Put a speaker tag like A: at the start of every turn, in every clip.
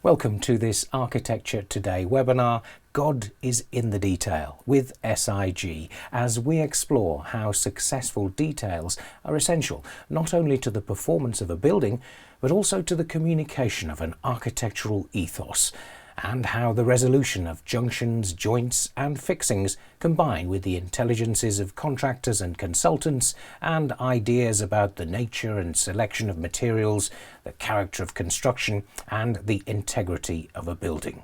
A: Welcome to this Architecture Today webinar, God is in the Detail, with SIG, as we explore how successful details are essential not only to the performance of a building, but also to the communication of an architectural ethos, and how the resolution of junctions, joints and fixings combine with the intelligences of contractors and consultants and ideas about the nature and selection of materials, the character of construction and the integrity of a building.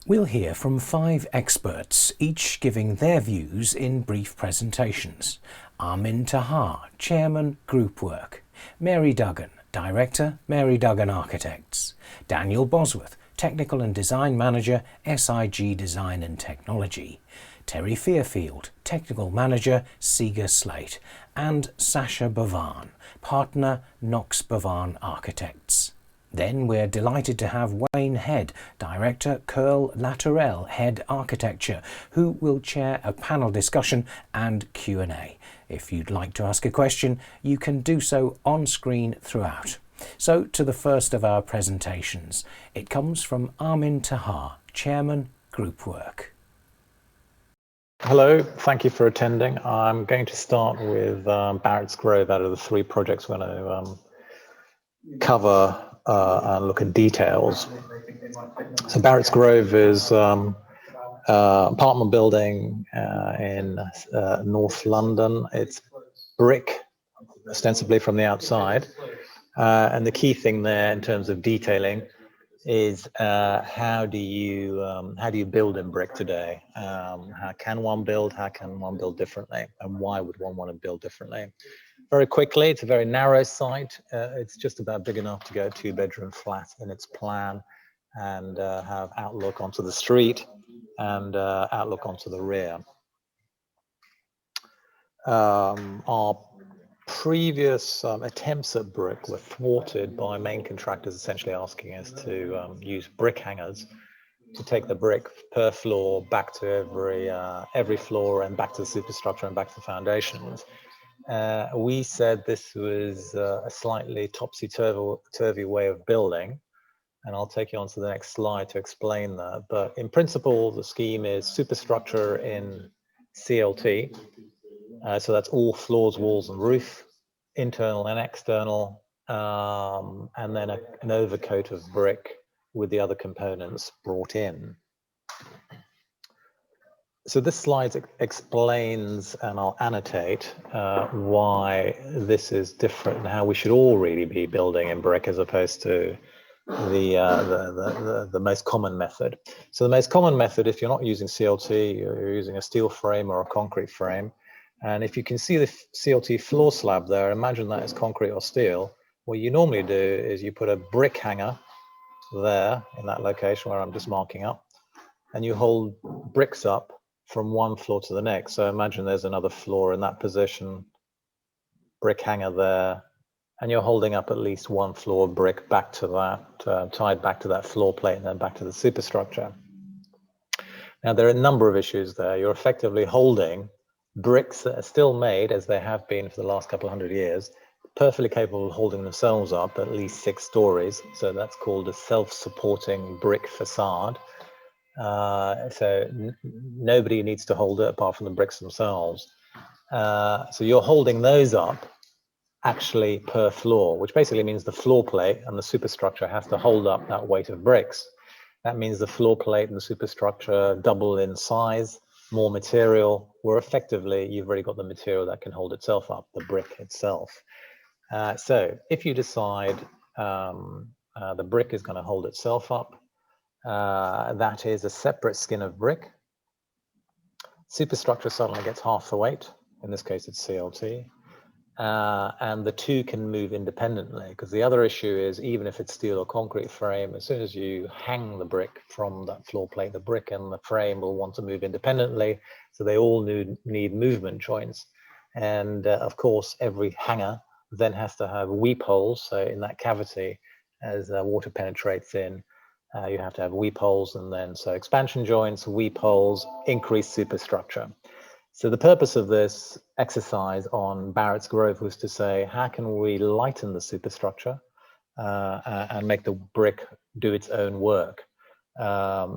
A: We'll hear from 5 experts, each giving their views in brief presentations. Amin Taha, Chairman, GROUPWORK. Mary Duggan, Director, Mary Duggan Architects. Daniel Bosworth, Technical and Design Manager, SIG Design and Technology. Terry Fearfield, Technical Manager, SIGA Slate. And Sasha Bhavan, Partner, KnoxBhavan Architects. Then we're delighted to have Wayne Head, Director, Tourelle Head Architecture, who will chair a panel discussion and Q&A. If you'd like to ask a question, you can do so on screen throughout. So to the first of our presentations. It comes from Amin Taha, Chairman, GROUPWORK.
B: Hello, thank you for attending. I'm going to start with Barrett's Grove out of the 3 projects we're going to cover and look at details. So Barrett's Grove is apartment building in North London. It's brick, ostensibly from the outside. And the key thing there in terms of detailing is how do you build in brick today? How can one build differently? And why would one want to build differently? Very quickly, it's a very narrow site. It's just about big enough to go 2-bedroom flat in its plan and have outlook onto the street and outlook onto the rear. Our previous attempts at brick were thwarted by main contractors essentially asking us to use brick hangers to take the brick per floor back to every floor and back to the superstructure and back to the foundations. We said this was a slightly topsy-turvy way of building, and I'll take you on to the next slide to explain that. But in principle, the scheme is superstructure in CLT. So that's all floors, walls and roof, internal and external, and then an overcoat of brick with the other components brought in. So this slide explains, and I'll annotate, why this is different and how we should all really be building in brick as opposed to the most common method. So the most common method, if you're not using CLT, you're using a steel frame or a concrete frame. And if you can see the CLT floor slab there, imagine that as concrete or steel. What you normally do is you put a brick hanger there in that location where I'm just marking up, and you hold bricks up from one floor to the next. So imagine there's another floor in that position, brick hanger there, and you're holding up at least one floor brick back to that, tied back to that floor plate and then back to the superstructure. Now there are a number of issues there. You're effectively holding bricks that are still made, as they have been for the last couple of 100 years, perfectly capable of holding themselves up at least 6 stories. So that's called a self-supporting brick facade. So nobody needs to hold it apart from the bricks themselves. So you're holding those up actually per floor, which basically means the floor plate and the superstructure have to hold up that weight of bricks. That means the floor plate and the superstructure double in size, more material, where effectively you've already got the material that can hold itself up, the brick itself. So if you decide the brick is going to hold itself up, that is a separate skin of brick. Superstructure suddenly gets half the weight. In this case, it's CLT. And the two can move independently, because the other issue is, even if it's steel or concrete frame, as soon as you hang the brick from that floor plate, the brick and the frame will want to move independently. So they all need movement joints. And of course, every hanger then has to have weep holes. So in that cavity, as water penetrates in, you have to have weep holes, and then so expansion joints, weep holes, increased superstructure. So the purpose of this exercise on Barrett's Grove was to say, how can we lighten the superstructure and make the brick do its own work. I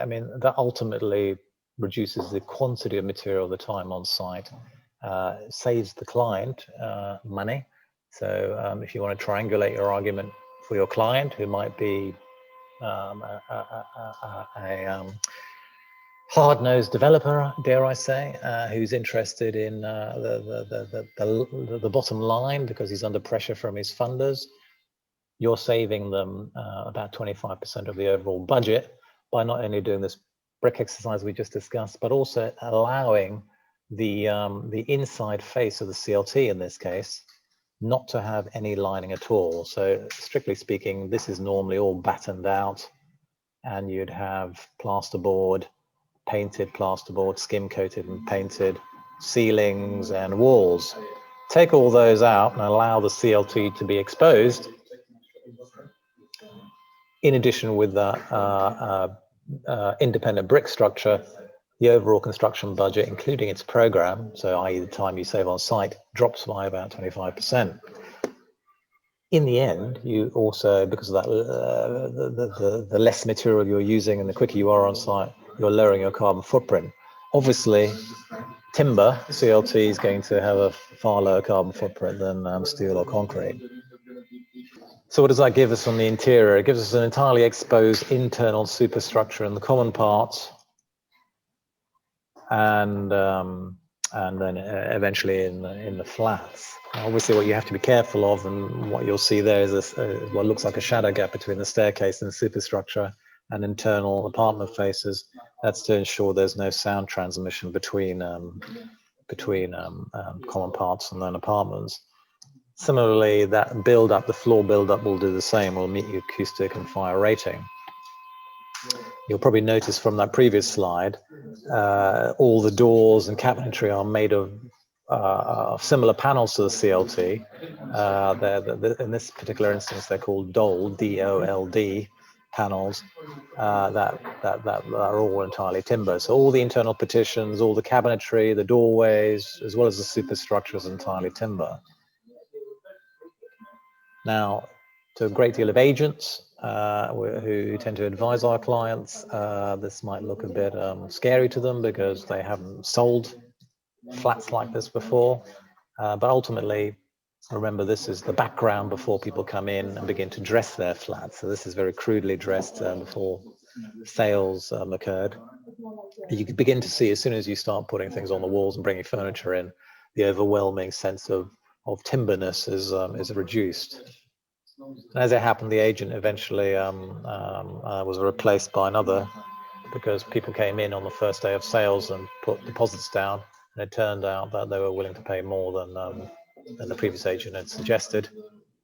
B: mean, that ultimately reduces the quantity of material, the time on site, saves the client money. So if you want to triangulate your argument for your client, who might be a hard-nosed developer, dare I say, who's interested in the bottom line because he's under pressure from his funders, you're saving them about 25% of the overall budget by not only doing this brick exercise we just discussed, but also allowing the inside face of the CLT in this case not to have any lining at all. So strictly speaking, this is normally all battened out, and you'd have plasterboard, painted plasterboard, skim coated and painted ceilings and walls. Take all those out and allow the CLT to be exposed. In addition, with the independent brick structure, the overall construction budget, including its program, so i.e. the time you save on site, drops by about 25%. In the end, you also, because of that, the less material you're using and the quicker you are on site, you're lowering your carbon footprint. Obviously, timber, CLT, is going to have a far lower carbon footprint than steel or concrete. So what does that give us on the interior? It gives us an entirely exposed internal superstructure in the common parts, and then eventually in the flats. Obviously, what you have to be careful of, and what you'll see there is what looks like a shadow gap between the staircase and the superstructure and internal apartment faces. That's to ensure there's no sound transmission between common parts and then apartments. Similarly, that build-up, the floor build-up, will do the same. Will meet your acoustic and fire rating. You'll probably notice from that previous slide, all the doors and cabinetry are made of similar panels to the CLT. In this particular instance, they're called DOLD, D-O-L-D panels that are all entirely timber. So all the internal partitions, all the cabinetry, the doorways, as well as the superstructure is entirely timber. Now, to a great deal of agents who tend to advise our clients, this might look a bit scary to them because they haven't sold flats like this before. But ultimately, remember, this is the background before people come in and begin to dress their flats. So this is very crudely dressed before sales occurred. You can begin to see, as soon as you start putting things on the walls and bringing furniture in, the overwhelming sense of timberness is reduced. As it happened, the agent eventually was replaced by another, because people came in on the first day of sales and put deposits down, and it turned out that they were willing to pay more than the previous agent had suggested.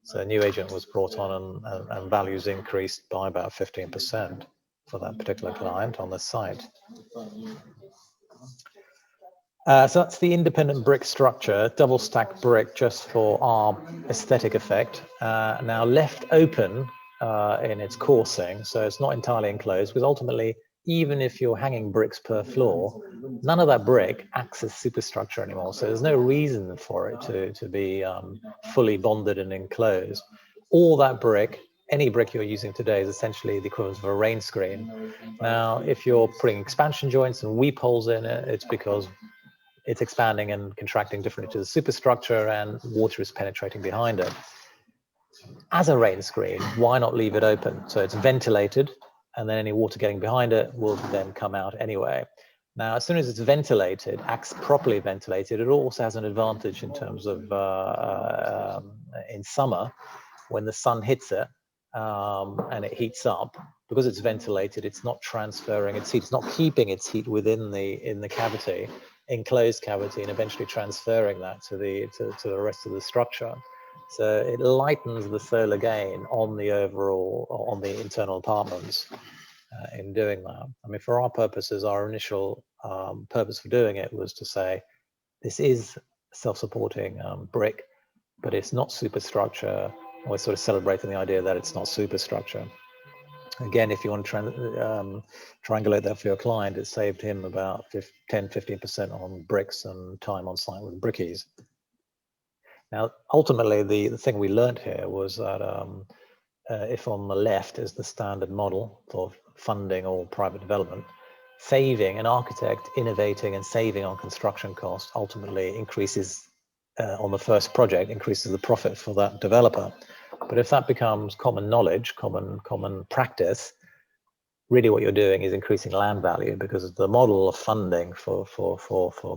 B: So a new agent was brought on, and values increased by about 15% for that particular client on the site. So that's the independent brick structure, double stacked brick, just for our aesthetic effect. Now left open in its coursing, so it's not entirely enclosed, because ultimately, even if you're hanging bricks per floor, none of that brick acts as superstructure anymore. So there's no reason for it to be fully bonded and enclosed. All that brick, any brick you're using today, is essentially the equivalent of a rain screen. Now, if you're putting expansion joints and weep holes in it, it's because it's expanding and contracting differently to the superstructure, and water is penetrating behind it. As a rain screen, why not leave it open? So it's ventilated, and then any water getting behind it will then come out anyway. Now, as soon as it's ventilated, acts properly ventilated, it also has an advantage in terms of in summer, when the sun hits it and it heats up, because it's ventilated, it's not transferring its heat, it's not keeping its heat within the cavity, enclosed cavity, and eventually transferring that to the rest of the structure. So it lightens the solar gain on the overall, on the internal apartments in doing that. I mean, for our purposes, our initial purpose for doing it was to say, this is self-supporting brick, but it's not superstructure. We're sort of celebrating the idea that it's not superstructure. Again, if you want to triangulate that for your client, it saved him about 10-15% on bricks and time on site with brickies. Now, ultimately, the thing we learned here was that if on the left is the standard model for funding or private development, saving an architect, innovating and saving on construction costs ultimately increases on the first project, increases the profit for that developer. But if that becomes common knowledge, common practice, really what you're doing is increasing land value, because the model of funding for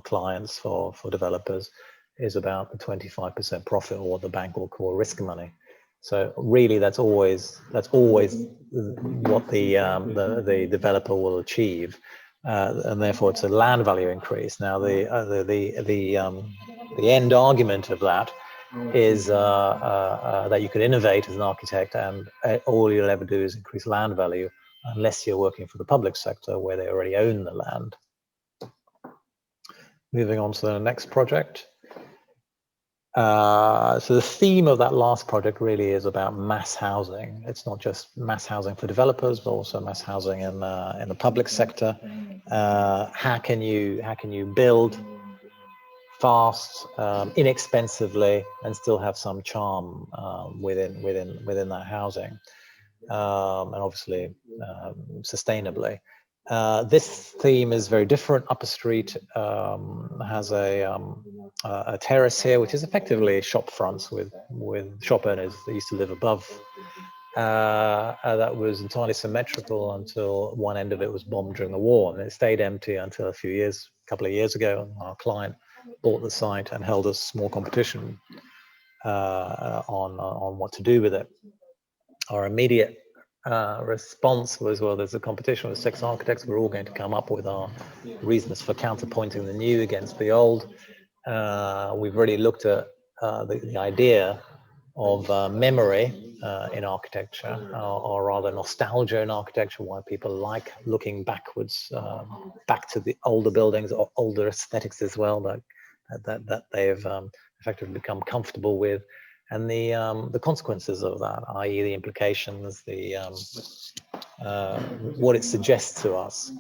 B: clients, for developers, is about the 25% profit, or what the bank will call risk money. So really, that's always what the developer will achieve, and therefore it's a land value increase. Now the end argument of that is that you can innovate as an architect, and all you'll ever do is increase land value, unless you're working for the public sector where they already own the land. Moving on to the next project. So the theme of that last project really is about mass housing. It's not just mass housing for developers, but also mass housing in the public sector. How can you build fast, inexpensively, and still have some charm within that housing, and obviously sustainably. This theme is very different. Upper Street has a terrace here, which is effectively shop fronts with shop owners that used to live above. That was entirely symmetrical until one end of it was bombed during the war, and it stayed empty until a couple of years ago. Our client bought the site and held a small competition on what to do with it. Our immediate response was, well, there's a competition with 6 architects. We're all going to come up with our reasons for counterpointing the new against the old. We've really looked at the idea of memory in architecture, or rather nostalgia in architecture, why people like looking backwards, back to the older buildings or older aesthetics as well, that they've effectively become comfortable with, and the consequences of that, i.e. the implications, what it suggests to us.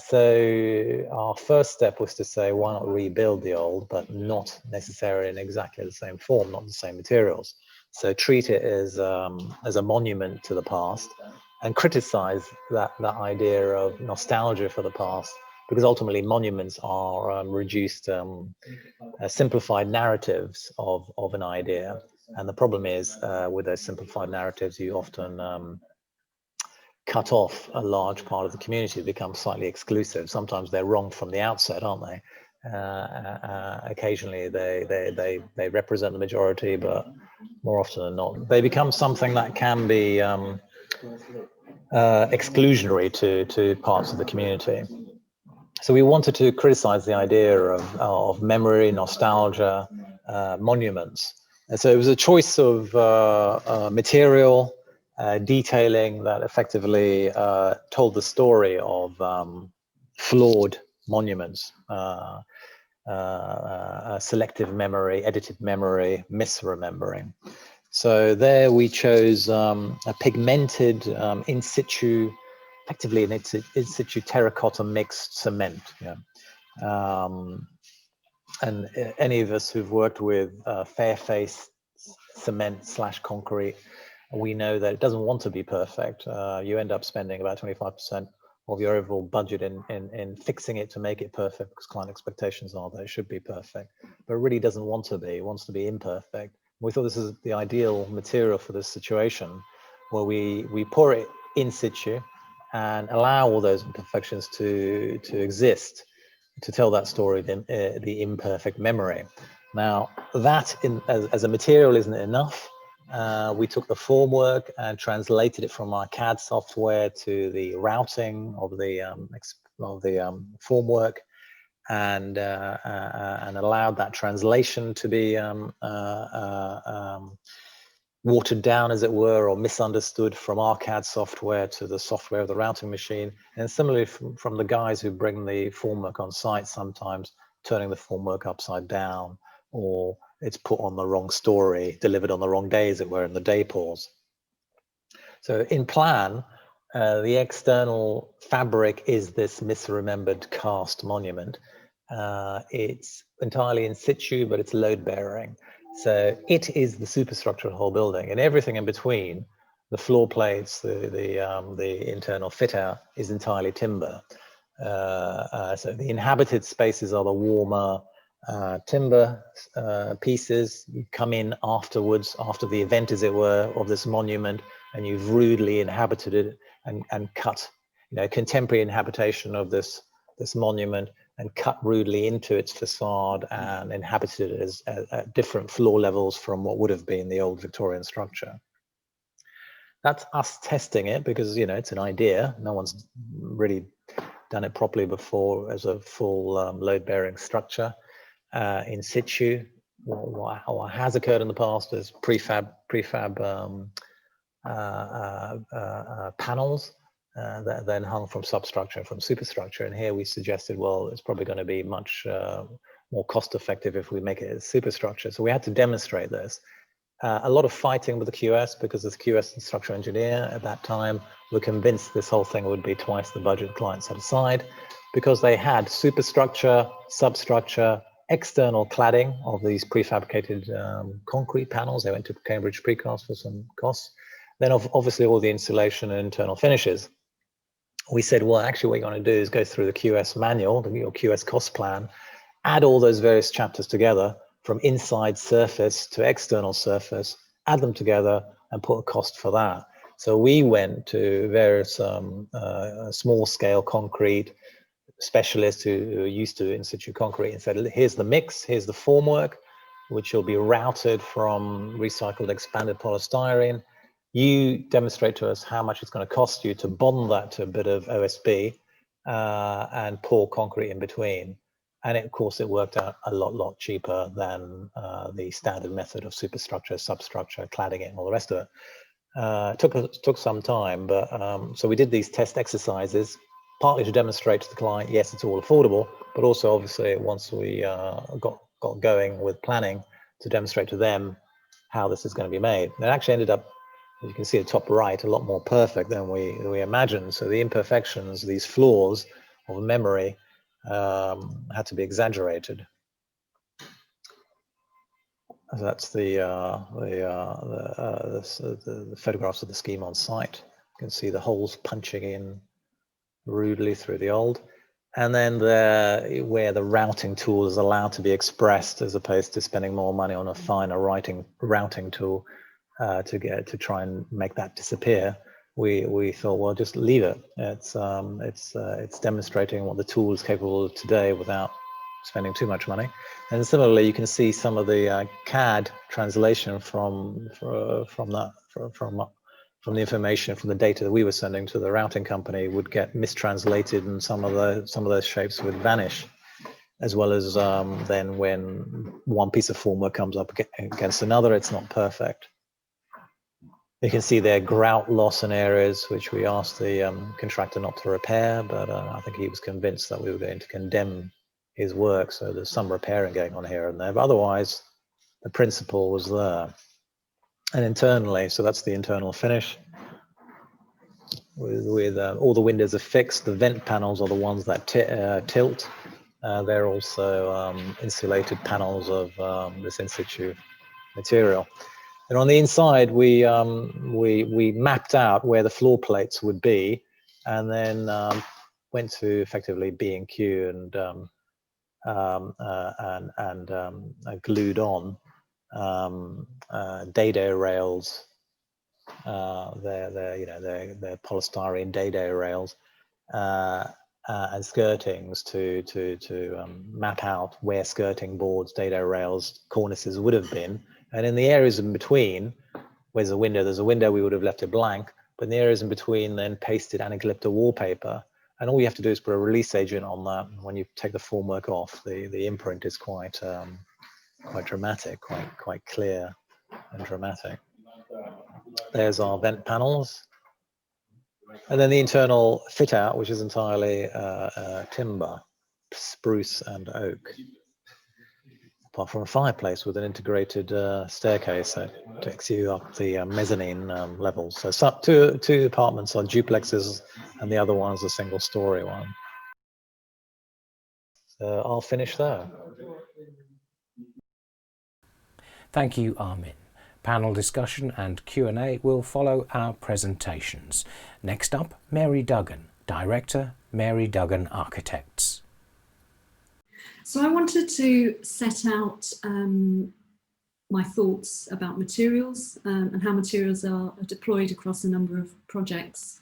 B: So our first step was to say, why not rebuild the old, but not necessarily in exactly the same form, not the same materials. So treat it as a monument to the past, and criticize that idea of nostalgia for the past, because ultimately monuments are reduced, simplified narratives of an idea. And the problem is, with those simplified narratives, you often cut off a large part of the community, become slightly exclusive. Sometimes they're wrong from the outset, aren't they? Occasionally they represent the majority, but more often than not, they become something that can be exclusionary to parts of the community. So we wanted to criticize the idea of memory, nostalgia, monuments. And so it was a choice of material, detailing that effectively told the story of flawed monuments, selective memory, edited memory, misremembering. So there we chose a pigmented in situ, effectively an in situ terracotta mixed cement. Yeah. And any of us who've worked with fair face cement / concrete, we know that it doesn't want to be perfect. You end up spending about 25% of your overall budget in fixing it to make it perfect, because client expectations are that it should be perfect, but it really doesn't want to be. It wants to be imperfect. We thought this is the ideal material for this situation, where we pour it in situ and allow all those imperfections to exist, to tell that story, the imperfect memory. Now, that as a material isn't enough. We took the formwork and translated it from our CAD software to the routing of the formwork, and allowed that translation to be watered down, as it were, or misunderstood from our CAD software to the software of the routing machine. And similarly from the guys who bring the formwork on site, sometimes turning the formwork upside down, or it's put on the wrong story, delivered on the wrong day, as it were, in the day pause. So in plan, the external fabric is this misremembered cast monument. It's entirely in situ, but it's load bearing. So it is the superstructure of the whole building, and everything in between, the floor plates, the internal fit out is entirely timber. So the inhabited spaces are the warmer timber pieces. You come in afterwards, after the event, as it were, of this monument, and you've rudely inhabited it and cut, contemporary inhabitation of this monument, and cut rudely into its facade and inhabited it as at different floor levels from what would have been the old Victorian structure. That's us testing it because, it's an idea. No one's really done it properly before as a full load-bearing structure in situ. What has occurred in the past is prefab panels that are then hung from substructure and from superstructure. And here we suggested, well, it's probably going to be much more cost effective if we make it a superstructure. So we had to demonstrate this. A lot of fighting with the QS, because as QS and structural engineer at that time were convinced this whole thing would be twice the budget the client set aside, because they had superstructure, substructure, external cladding of these prefabricated concrete panels. They went to Cambridge Precast for some costs. Then obviously all the insulation and internal finishes. We said, well, actually what you're going to do is go through the QS manual, your QS cost plan, add all those various chapters together from inside surface to external surface, add them together and put a cost for that. So we went to various small scale concrete specialists who are used to in situ concrete and said, here's the mix, here's the formwork, which will be routed from recycled expanded polystyrene. You demonstrate to us how much it's going to cost you to bond that to a bit of OSB and pour concrete in between. And of course, it worked out a lot cheaper than the standard method of superstructure, substructure, cladding it, and all the rest of it. It took some time, but so we did these test exercises, partly to demonstrate to the client, yes, it's all affordable, but also obviously once we got going with planning, to demonstrate to them how this is going to be made. And it actually ended up, as you can see at the top right, a lot more perfect than we imagined. So the imperfections, these flaws of memory, had to be exaggerated. So that's the photographs of the scheme on site. You can see the holes punching in rudely through the old, and then where the routing tool is allowed to be expressed, as opposed to spending more money on a finer routing tool to try and make that disappear. We thought, well, just leave it. It's demonstrating what the tool is capable of today without spending too much money. And similarly, you can see some of the CAD translation from the information from the data that we were sending to the routing company would get mistranslated, and some of those shapes would vanish, as well as then when one piece of formwork comes up against another, it's not perfect. You can see there grout loss in areas which we asked the contractor not to repair, but I think he was convinced that we were going to condemn his work. So there's some repairing going on here and there, but otherwise the principle was there. And internally, so that's the internal finish. With all the windows are fixed. The vent panels are the ones that tilt. They're also insulated panels of this in situ material. And on the inside, we mapped out where the floor plates would be, and then went to effectively B&Q and glued on dado rails. They're polystyrene dado rails and skirtings to map out where skirting boards, dado rails, cornices would have been. And in the areas in between, where's a window, there's a window, we would have left it blank, but in the areas in between, then pasted anaglypta wallpaper. And all you have to do is put a release agent on that. When you take the formwork off, the imprint is quite dramatic, quite clear and dramatic. There's our vent panels. And then the internal fit out, which is entirely timber, spruce and oak. Apart from a fireplace with an integrated staircase that takes you up the mezzanine levels. So two apartments are duplexes, and the other one's a single story one. So I'll finish there.
A: Thank you, Amin. Panel discussion and Q&A will follow our presentations. Next up, Mary Duggan, Director, Mary Duggan Architects.
C: So I wanted to set out my thoughts about materials and how materials are deployed across a number of projects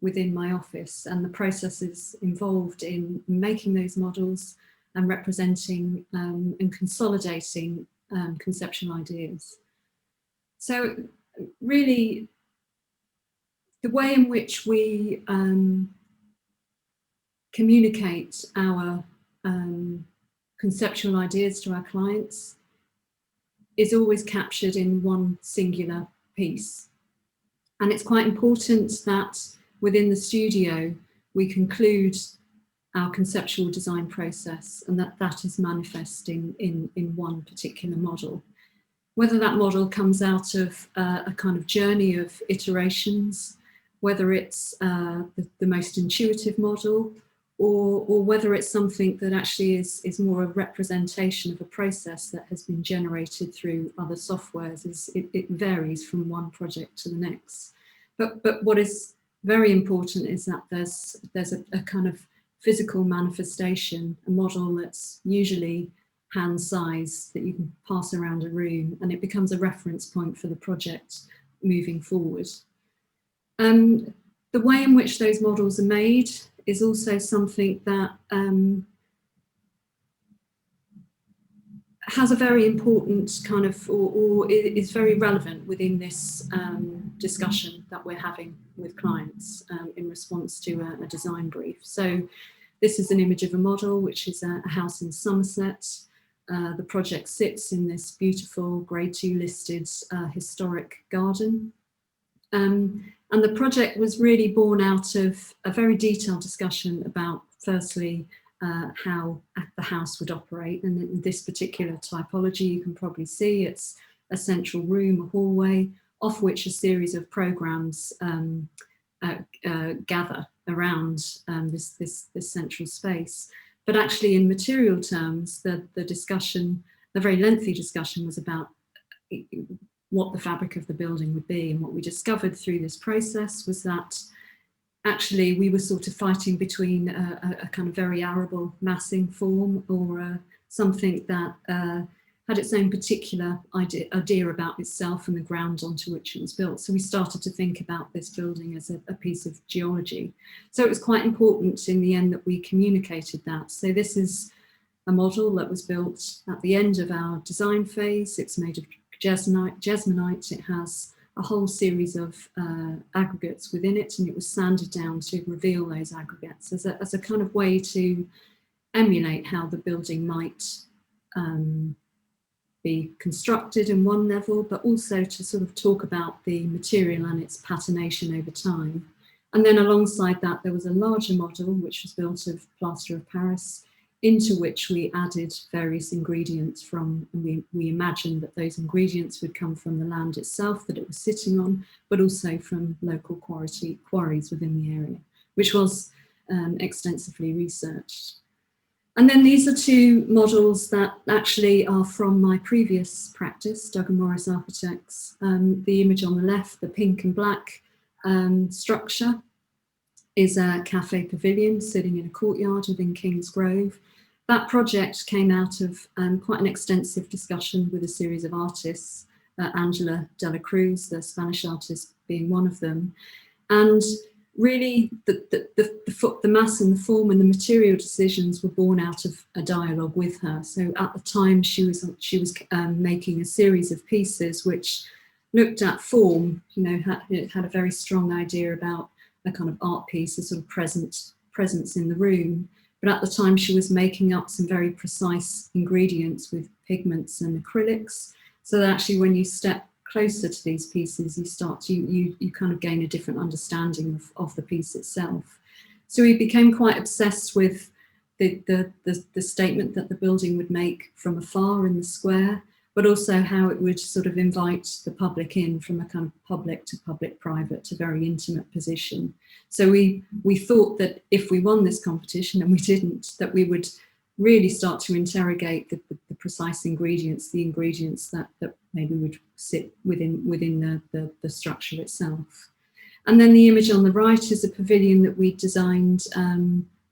C: within my office, and the processes involved in making those models and representing and consolidating conceptual ideas. So really, the way in which we communicate our conceptual ideas to our clients is always captured in one singular piece. And it's quite important that within the studio, we conclude our conceptual design process and that is manifesting in one particular model. Whether that model comes out of a kind of journey of iterations, whether it's the most intuitive model, or whether it's something that actually is more a representation of a process that has been generated through other softwares. It varies from one project to the next. But what is very important is that there's a kind of physical manifestation, a model that's usually hand size that you can pass around a room, and it becomes a reference point for the project moving forward. The way in which those models are made is also something that has a very important kind of, or is very relevant within this discussion that we're having with clients in response to a design brief. So this is an image of a model, which is a house in Somerset. The project sits in this beautiful Grade 2 listed historic garden. And the project was really born out of a very detailed discussion about, firstly, how the house would operate. And in this particular typology, you can probably see it's a central room, a hallway, off which a series of programs gather around this central space. But actually, in material terms, the discussion, the very lengthy discussion, was about what the fabric of the building would be. And what we discovered through this process was that actually we were sort of fighting between a kind of very arable massing form or something that had its own particular idea about itself and the ground onto which it was built. So we started to think about this building as a piece of geology. So it was quite important in the end that we communicated that. So this is a model that was built at the end of our design phase. It's made of Jesmonite. It has a whole series of aggregates within it, and it was sanded down to reveal those aggregates as a kind of way to emulate how the building might be constructed in one level, but also to sort of talk about the material and its patination over time. And then alongside that, there was a larger model, which was built of plaster of Paris, into which we added various ingredients from, and we imagined that those ingredients would come from the land itself that it was sitting on, but also from local quarries within the area, which was extensively researched. And then these are two models that actually are from my previous practice, Duggan Morris Architects. The image on the left, the pink and black structure, is a cafe pavilion sitting in a courtyard within King's Grove. That project came out of quite an extensive discussion with a series of artists, Angela de la Cruz, the Spanish artist, being one of them. And really the mass and the form and the material decisions were born out of a dialogue with her. So at the time she was making a series of pieces which looked at form, it had a very strong idea about a kind of art piece, a sort of presence in the room. But at the time she was making up some very precise ingredients with pigments and acrylics. So that actually when you step closer to these pieces, you kind of gain a different understanding of the piece itself. So we became quite obsessed with the statement that the building would make from afar in the square, but also how it would sort of invite the public in from a kind of public to public-private to very intimate position. So we thought that if we won this competition, and we didn't, that we would really start to interrogate the precise ingredients, the ingredients that maybe would sit within the structure itself. And then the image on the right is a pavilion that we designed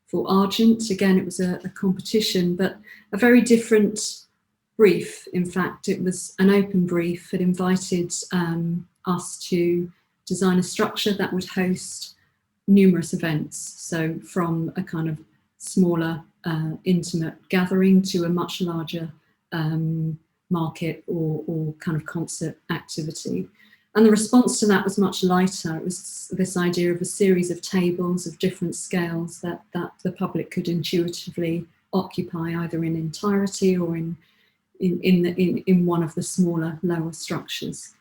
C: for Argent. Again, it was a competition, but a very different brief. In fact, it was an open brief. It invited us to design a structure that would host numerous events. So from a kind of smaller, intimate gathering to a much larger market or kind of concert activity. And the response to that was much lighter. It was this idea of a series of tables of different scales that the public could intuitively occupy either in entirety or in one of the smaller, lower structures.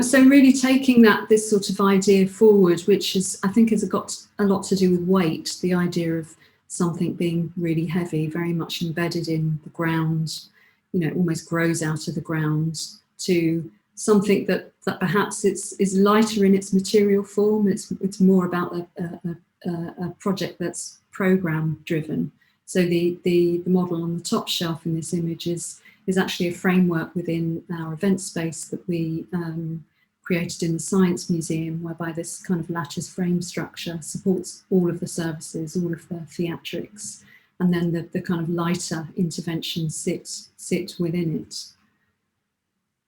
C: So really taking this sort of idea forward, which I think has got a lot to do with weight, the idea of something being really heavy, very much embedded in the ground, almost grows out of the ground, to something that perhaps is lighter in its material form. It's more about a project that's program driven. So the model on the top shelf in this image is actually a framework within our event space that we created in the Science Museum, whereby this kind of lattice frame structure supports all of the services, all of the theatrics, and then the kind of lighter interventions sit within it.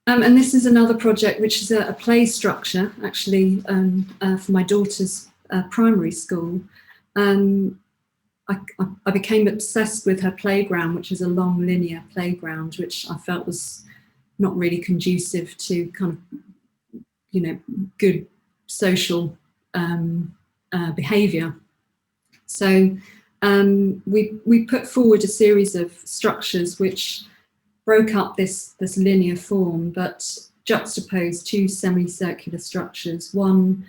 C: And this is another project which is a play structure, actually, for my daughter's primary school. I became obsessed with her playground, which is a long linear playground, which I felt was not really conducive to kind of, good social behaviour. So we put forward a series of structures which broke up this linear form, but juxtaposed two semicircular structures. One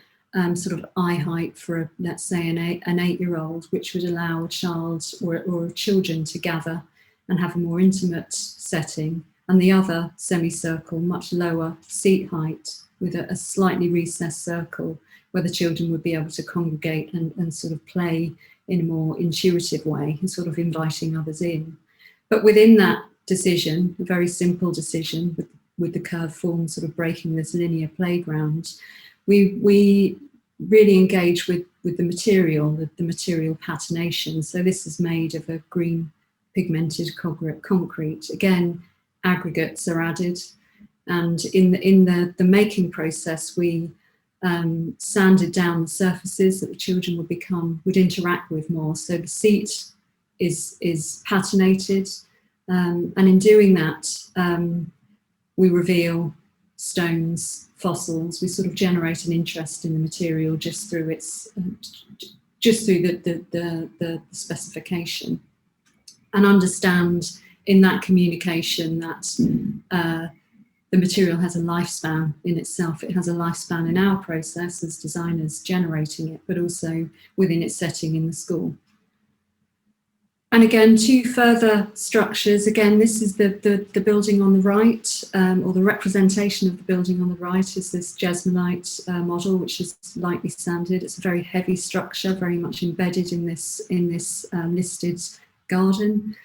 C: sort of eye height for, let's say, an 8-year-old, which would allow a child or children to gather and have a more intimate setting, and the other semicircle, much lower seat height, with a slightly recessed circle where the children would be able to congregate and sort of play in a more intuitive way, and sort of inviting others in. But within that decision, a very simple decision with the curved form sort of breaking this linear playground, we really engage with the material, the material patination. So this is made of a green pigmented concrete. Again, aggregates are added, and in the making process, we sanded down the surfaces that the children would interact with more. So the seat is patinated, and in doing that, we reveal stones, fossils. We sort of generate an interest in the material just through the specification, and understand in that communication that the material has a lifespan in itself. It has a lifespan in our process as designers generating it, but also within its setting in the school. And again, two further structures. Again, this is the building on the right, or the representation of the building on the right is this Jesmonite model, which is lightly sanded. It's a very heavy structure, very much embedded in this listed garden.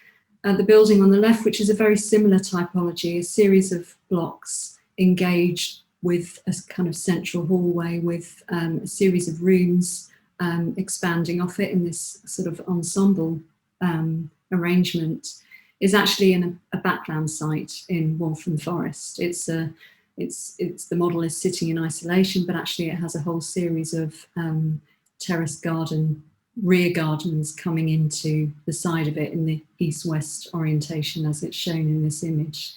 C: The building on the left, which is a very similar typology, a series of blocks engaged with a kind of central hallway with a series of rooms expanding off it in this sort of ensemble arrangement, is actually in a backland site in Waltham Forest. The model is sitting in isolation, but actually it has a whole series of terraced garden, rear gardens coming into the side of it in the east-west orientation as it's shown in this image.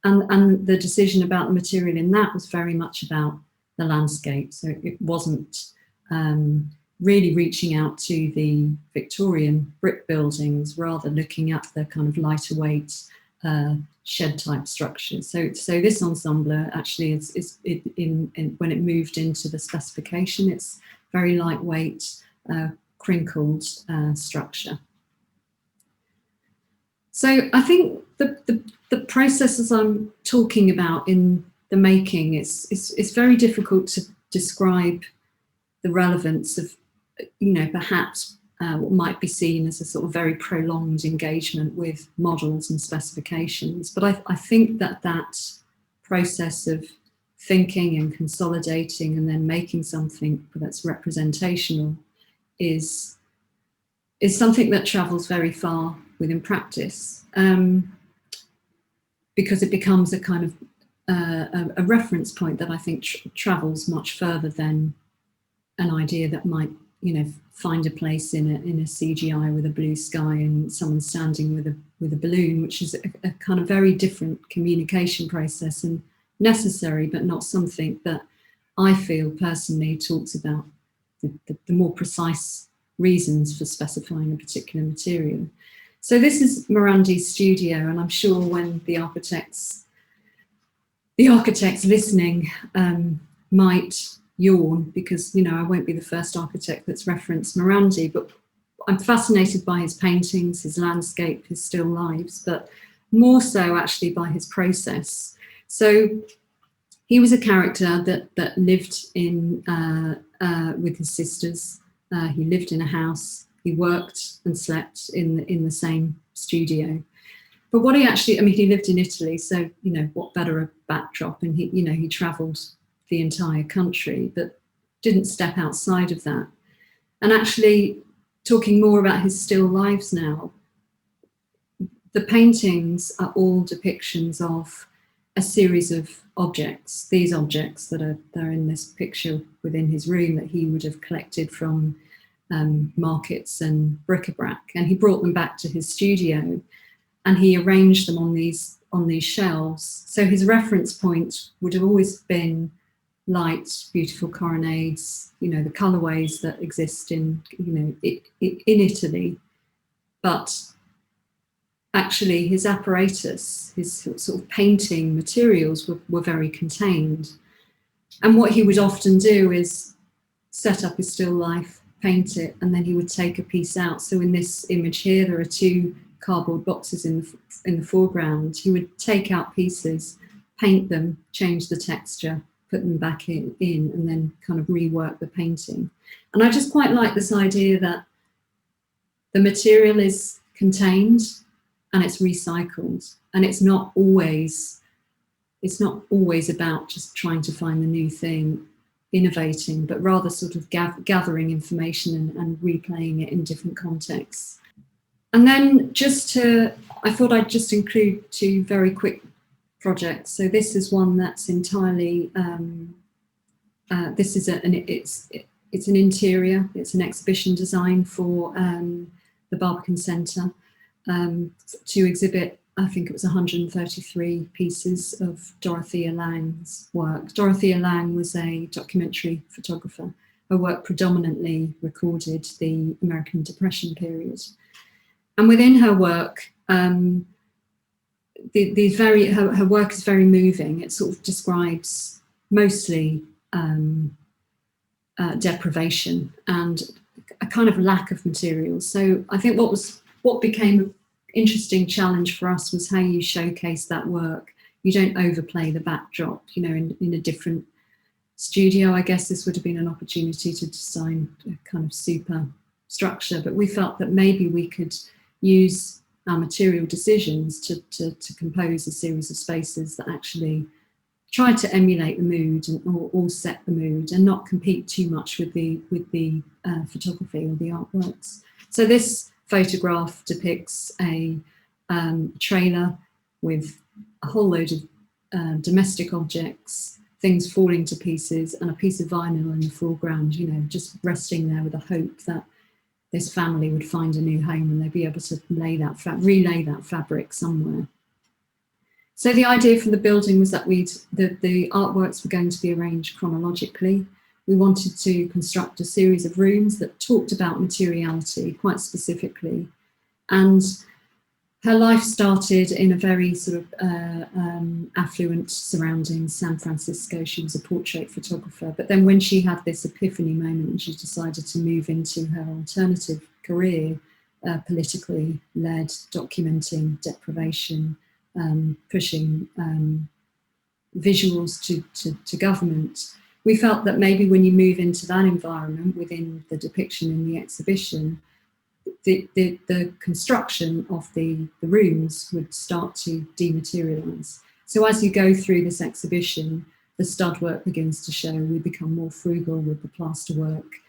C: And the decision about the material in that was very much about the landscape. So it wasn't really reaching out to the Victorian brick buildings, rather looking at the kind of lighter weight shed type structures. So this ensemble actually is when it moved into the specification, it's very lightweight, crinkled structure. So I think the processes I'm talking about in the making, it's very difficult to describe the relevance of, perhaps what might be seen as a sort of very prolonged engagement with models and specifications. But I think that process of thinking and consolidating and then making something that's representational is something that travels very far within practice, because it becomes a kind of a reference point that I think travels much further than an idea that might, find a place in a CGI with a blue sky and someone standing with a balloon, which is a kind of very different communication process and necessary, but not something that I feel personally talks about the more precise reasons for specifying a particular material. So this is Mirandi's studio, and I'm sure when the architects listening might yawn, because I won't be the first architect that's referenced Morandi, but I'm fascinated by his paintings, his landscape, his still lives, but more so actually by his process. So he was a character that lived in with his sisters. He lived in a house. He worked and slept in the same studio. But what he actually, he lived in Italy, so what better a backdrop? And he travelled the entire country, but didn't step outside of that. And actually, talking more about his still lives now, the paintings are all depictions of a series of objects. These objects that are in this picture within his room that he would have collected from markets and bric-a-brac, and he brought them back to his studio, and he arranged them on these shelves. So his reference point would have always been light, beautiful colonnades, the colorways that exist in Italy, but actually his apparatus, his sort of painting materials were very contained. And what he would often do is set up his still life, paint it, and then he would take a piece out. So in this image here, there are two cardboard boxes in the foreground. He would take out pieces, paint them, change the texture, put them back in, and then kind of rework the painting. And I just quite like this idea that the material is contained and it's recycled, and it's not always about just trying to find the new thing, innovating, but rather sort of gathering information and replaying it in different contexts. And then I thought I'd just include two very quick projects. So this is one that's entirely, it's an interior, it's an exhibition design for the Barbican Centre to exhibit, I think it was 133 pieces of Dorothea Lange's work. Dorothea Lange was a documentary photographer. Her work predominantly recorded the American Depression period. And within her work, her work is very moving. It sort of describes mostly deprivation and a kind of lack of materials. So I think what became an interesting challenge for us was how you showcase that work. You don't overplay the backdrop, in a different studio. I guess this would have been an opportunity to design a kind of super structure, but we felt that maybe we could use our material decisions to compose a series of spaces that actually try to emulate the mood or set the mood and not compete too much with the photography or the artworks. So this photograph depicts a trailer with a whole load of domestic objects, things falling to pieces, and a piece of vinyl in the foreground, just resting there with a hope that this family would find a new home and they'd be able to relay that fabric somewhere. So the idea for the building was that the artworks were going to be arranged chronologically. We wanted to construct a series of rooms that talked about materiality quite specifically. And her life started in a very sort of affluent surrounding San Francisco. She was a portrait photographer. But then when she had this epiphany moment and she decided to move into her alternative career, politically led, documenting deprivation, pushing visuals to government, we felt that maybe when you move into that environment within the depiction in the exhibition, the construction of the rooms would start to dematerialise. So as you go through this exhibition, the stud work begins to show. We become more frugal with the plaster work.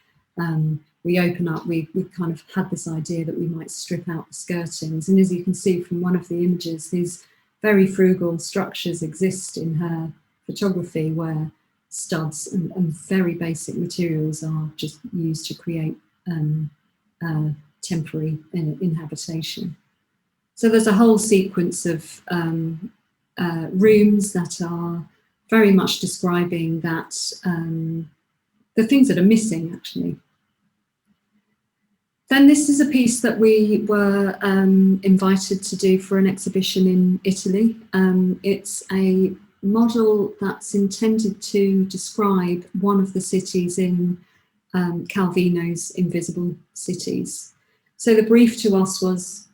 C: We open up, we kind of had this idea that we might strip out the skirtings. And as you can see from one of the images, these very frugal structures exist in her photography where studs and very basic materials are just used to create temporary inhabitation. So there's a whole sequence of rooms that are very much describing that, the things that are missing actually. Then this is a piece that we were invited to do for an exhibition in Italy. It's a model that's intended to describe one of the cities in Calvino's Invisible Cities. So the brief to us was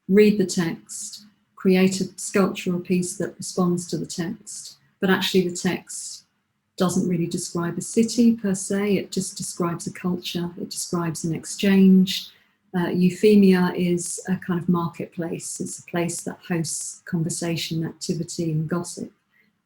C: read the text, create a sculptural piece that responds to the text, but actually the text doesn't really describe a city per se, it just describes a culture, it describes an exchange. Euphemia is a kind of marketplace, it's a place that hosts conversation, activity and gossip.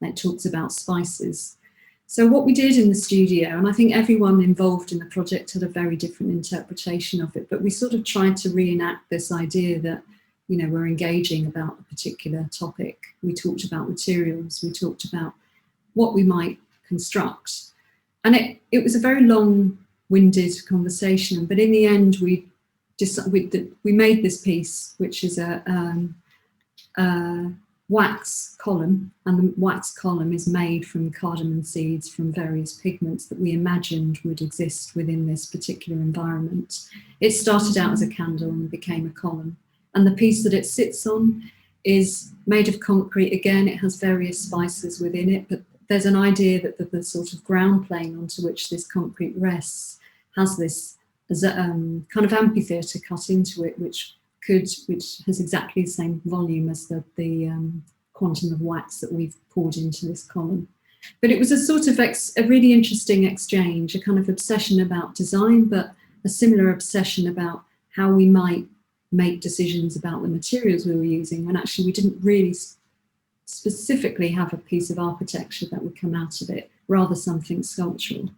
C: And it talks about spices. So what we did in the studio, and I think everyone involved in the project had a very different interpretation of it, but we sort of tried to reenact this idea that, you know, we're engaging about a particular topic. We talked about materials, we talked about what we might construct. And it was a very long-winded conversation, but in the end we made this piece, which is a wax column, and the wax column is made from cardamom seeds from various pigments that we imagined would exist within this particular environment. It started out as a candle and became a column, and the piece that it sits on is made of concrete. Again, it has various spices within it, but there's an idea that the sort of ground plane onto which this concrete rests has this kind of amphitheatre cut into it, which has exactly the same volume as the quantum of wax that we've poured into this column. But it was a sort of a really interesting exchange, a kind of obsession about design, but a similar obsession about how we might make decisions about the materials we were using, when actually we didn't really specifically have a piece of architecture that would come out of it, rather something sculptural.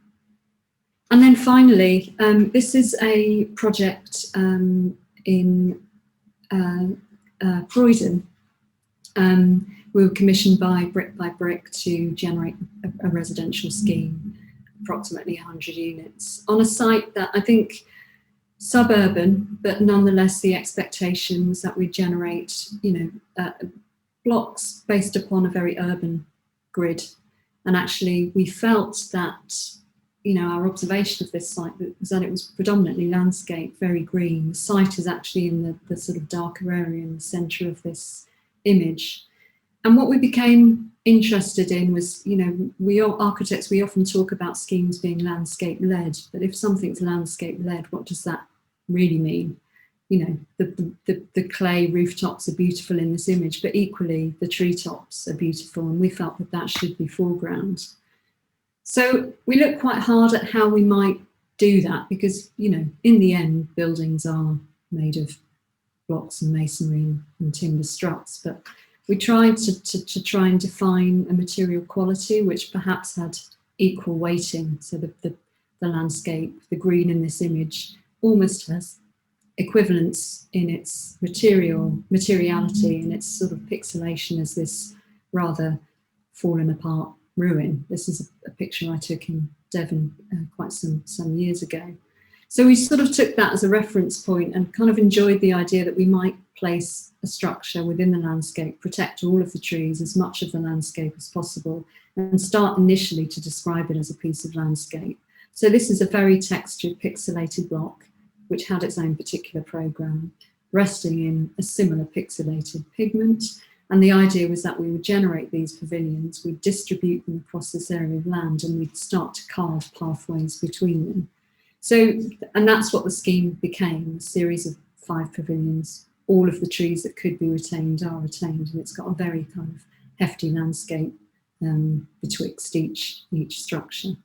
C: And then finally, this is a project in Croydon. We were commissioned by Brick to generate a residential scheme, approximately 100 units, on a site that I think suburban, but nonetheless the expectation was that we'd generate, you know, blocks based upon a very urban grid. And actually we felt that, you know, our observation of this site was that it was predominantly landscape, very green. The site is actually in the sort of darker area in the centre of this image. And what we became interested in was, you know, we architects, we often talk about schemes being landscape led, but if something's landscape led, what does that really mean? You know, the clay rooftops are beautiful in this image, but equally the treetops are beautiful, and we felt that that should be foreground. So we looked quite hard at how we might do that, because, you know, in the end, buildings are made of blocks and masonry and timber struts, but we tried to try and define a material quality which perhaps had equal weighting. So the landscape, the green in this image, almost has equivalence in its materiality and its sort of pixelation as this rather fallen apart ruin. This is a picture I took in Devon quite some years ago. So we sort of took that as a reference point and kind of enjoyed the idea that we might place a structure within the landscape, protect all of the trees, as much of the landscape as possible, and start initially to describe it as a piece of landscape. So this is a very textured, pixelated block, which had its own particular program, resting in a similar pixelated pigment. And the idea was that we would generate these pavilions, we'd distribute them across this area of land, and we'd start to carve pathways between them. So, and that's what the scheme became, a series of 5 pavilions. All of the trees that could be retained are retained, and it's got a very kind of hefty landscape betwixt each structure.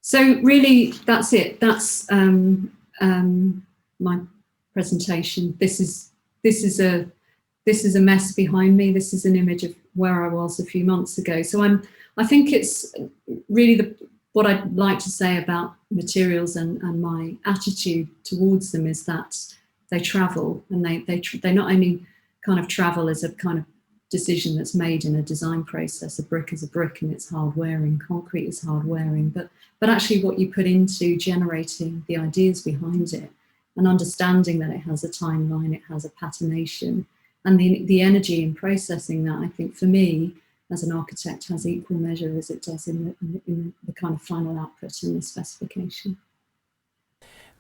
C: So really, that's it. That's my presentation. This is a mess behind me. This is an image of where I was a few months ago. So I think it's really what I'd like to say about materials and my attitude towards them is that they travel, and they not only kind of travel as a kind of decision that's made in a design process. A brick is a brick and it's hard wearing, concrete is hard wearing, but actually what you put into generating the ideas behind it and understanding that it has a timeline, it has a patination, and the energy in processing that, I think for me as an architect, has equal measure as it does in the kind of final output in the specification.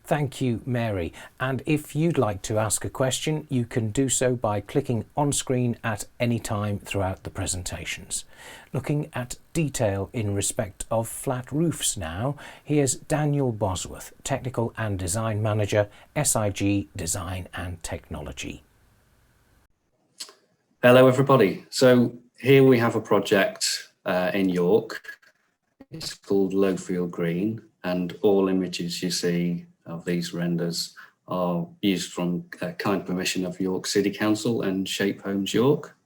A: Thank you, Mary. And if you'd like to ask a question, you can do so by clicking on screen at any time throughout the presentations. Looking at detail in respect of flat roofs now, here's Daniel Bosworth, Technical and Design Manager, SIG Design and Technology.
D: Hello, everybody. So here we have a project in York. It's called Lowfield Green, and all images you see of these renders are used from kind permission of York City Council and Shape Homes York.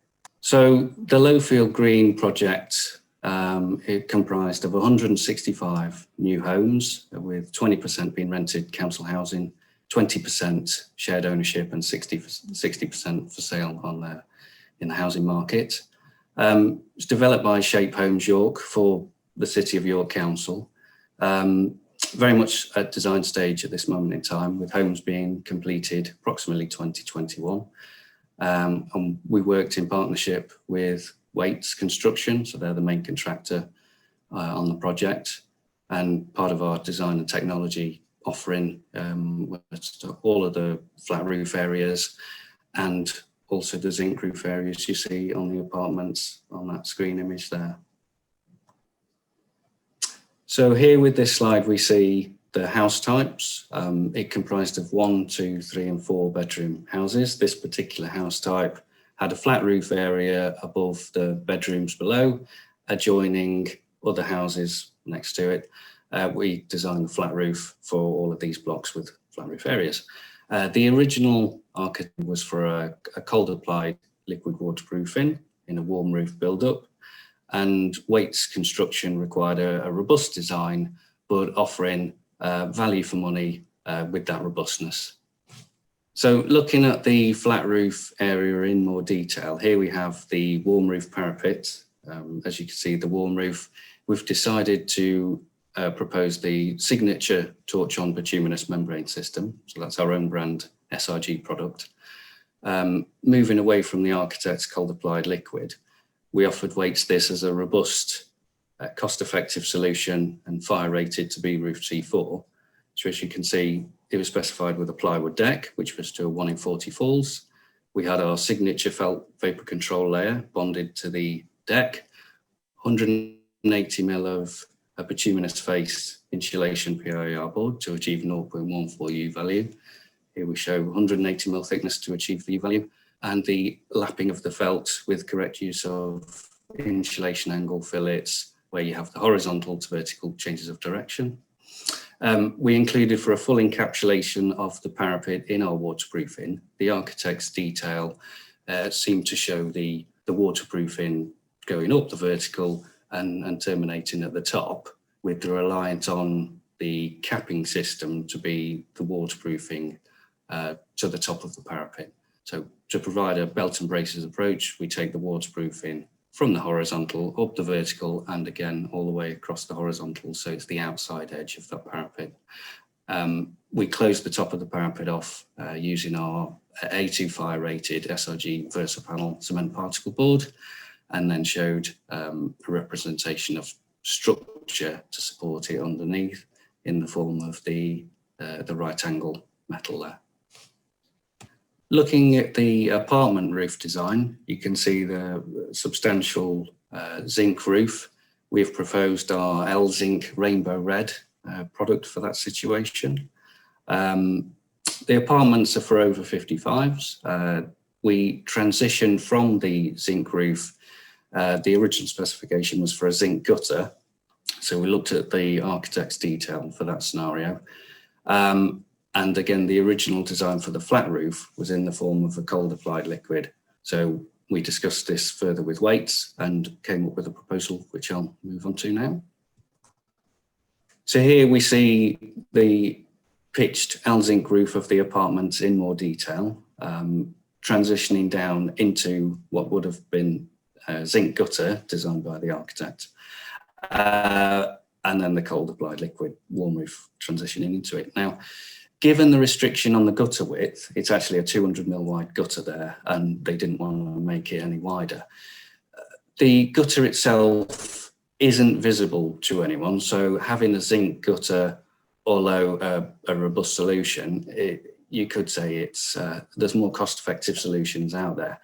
D: So the Lowfield Green project, it comprised of 165 new homes with 20% being rented council housing, 20% shared ownership and 60% for sale on in the housing market. It's developed by Shape Homes York for the City of York Council. Very much at design stage at this moment in time, with homes being completed approximately 2021. And we worked in partnership with Waits Construction, so they're the main contractor on the project. And part of our design and technology offering was all of the flat roof areas and also the zinc roof areas you see on the apartments on that screen image there. So here with this slide, we see the house types. It comprised of 1, 2, 3 and 4 bedroom houses. This particular house type had a flat roof area above the bedrooms below, adjoining other houses next to it. We designed a flat roof for all of these blocks with flat roof areas. The original architecture was for a cold applied liquid waterproofing in a warm roof build-up. And Waits Construction required a robust design, but offering value for money with that robustness. So looking at the flat roof area in more detail, here we have the warm roof parapet. As you can see, the warm roof, we've decided to propose the signature torch-on bituminous membrane system. So that's our own brand SIG product. Moving away from the architect's cold applied liquid, we offered Waits this as a robust, cost-effective solution and fire rated to be roof C4. So as you can see, it was specified with a plywood deck, which was to a 1 in 40 falls. We had our signature felt vapor control layer bonded to the deck, 180 mil of a bituminous face insulation PIR board to achieve 0.14 U value. Here we show 180 mil thickness to achieve the U value, and the lapping of the felt with correct use of insulation angle fillets, where you have the horizontal to vertical changes of direction. We included, for a full encapsulation of the parapet in our waterproofing, the architect's detail seemed to show the waterproofing going up the vertical and terminating at the top, with the reliance on the capping system to be the waterproofing to the top of the parapet. So to provide a belt and braces approach, we take the waterproofing from the horizontal up the vertical and again all the way across the horizontal, so it's the outside edge of that parapet. We closed the top of the parapet off using our A2 fire rated SIG VersaPanel cement particle board, and then showed a representation of structure to support it underneath in the form of the right angle metal there. Looking at the apartment roof design, you can see the substantial zinc roof. We've proposed our L-Zinc Rainbow Red product for that situation. The apartments are for over 55s. We transitioned from the zinc roof. The original specification was for a zinc gutter, so we looked at the architect's detail for that scenario. And again, the original design for the flat roof was in the form of a cold applied liquid. So we discussed this further with weights and came up with a proposal, which I'll move on to now. So here we see the pitched zinc roof of the apartments in more detail, transitioning down into what would have been a zinc gutter designed by the architect. And then the cold applied liquid warm roof transitioning into it. Now, given the restriction on the gutter width, it's actually a 200 mil wide gutter there, and they didn't want to make it any wider. The gutter itself isn't visible to anyone, so having a zinc gutter, although a robust solution, you could say it's there's more cost-effective solutions out there.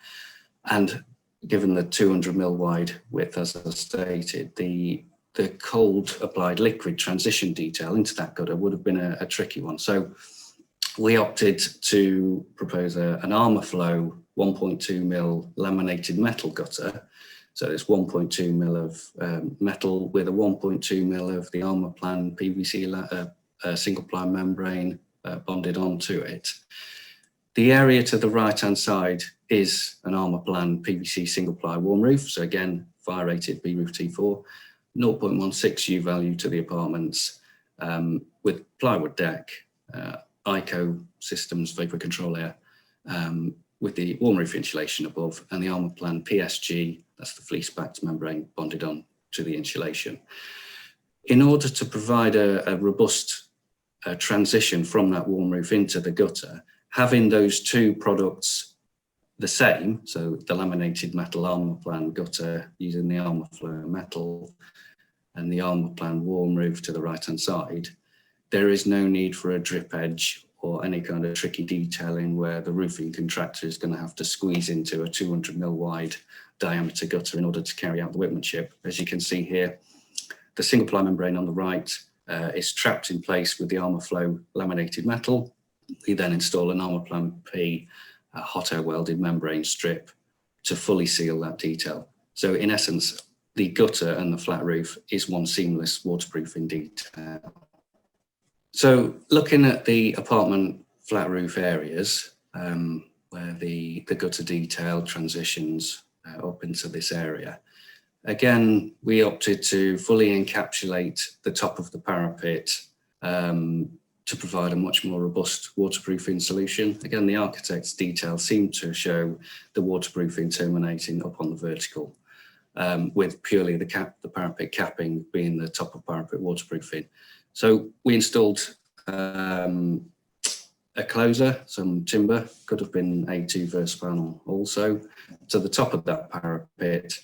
D: And given the 200 mil wide width, as I stated, the cold applied liquid transition detail into that gutter would have been a tricky one. So we opted to propose an armour flow 1.2 mil laminated metal gutter. So it's 1.2 mil of metal with a 1.2 mil of the armour plan PVC single ply membrane bonded onto it. The area to the right hand side is an armour plan PVC single ply warm roof. So again, fire rated B roof T4. 0.16 U value to the apartments with plywood deck, ICO systems, vapor control air, with the warm roof insulation above, and the armour plan PSG, that's the fleece backed membrane bonded on to the insulation. In order to provide a robust transition from that warm roof into the gutter, having those two products the same, so the laminated metal armour plan gutter using the armour flow metal and the armour plan warm roof to the right hand side, there is no need for a drip edge or any kind of tricky detailing where the roofing contractor is going to have to squeeze into a 200 mil wide diameter gutter in order to carry out the workmanship. As you can see here, the single ply membrane on the right is trapped in place with the armour flow laminated metal. We then install an armour plan P hot air welded membrane strip to fully seal that detail. So in essence, the gutter and the flat roof is one seamless waterproofing detail. So looking at the apartment flat roof areas, where the gutter detail transitions up into this area, again, we opted to fully encapsulate the top of the parapet to provide a much more robust waterproofing solution. Again, the architect's detail seemed to show the waterproofing terminating up on the vertical, with purely the parapet capping being the top of parapet waterproofing. So we installed a closer, some timber, could have been A2 verse panel also, to the top of that parapet.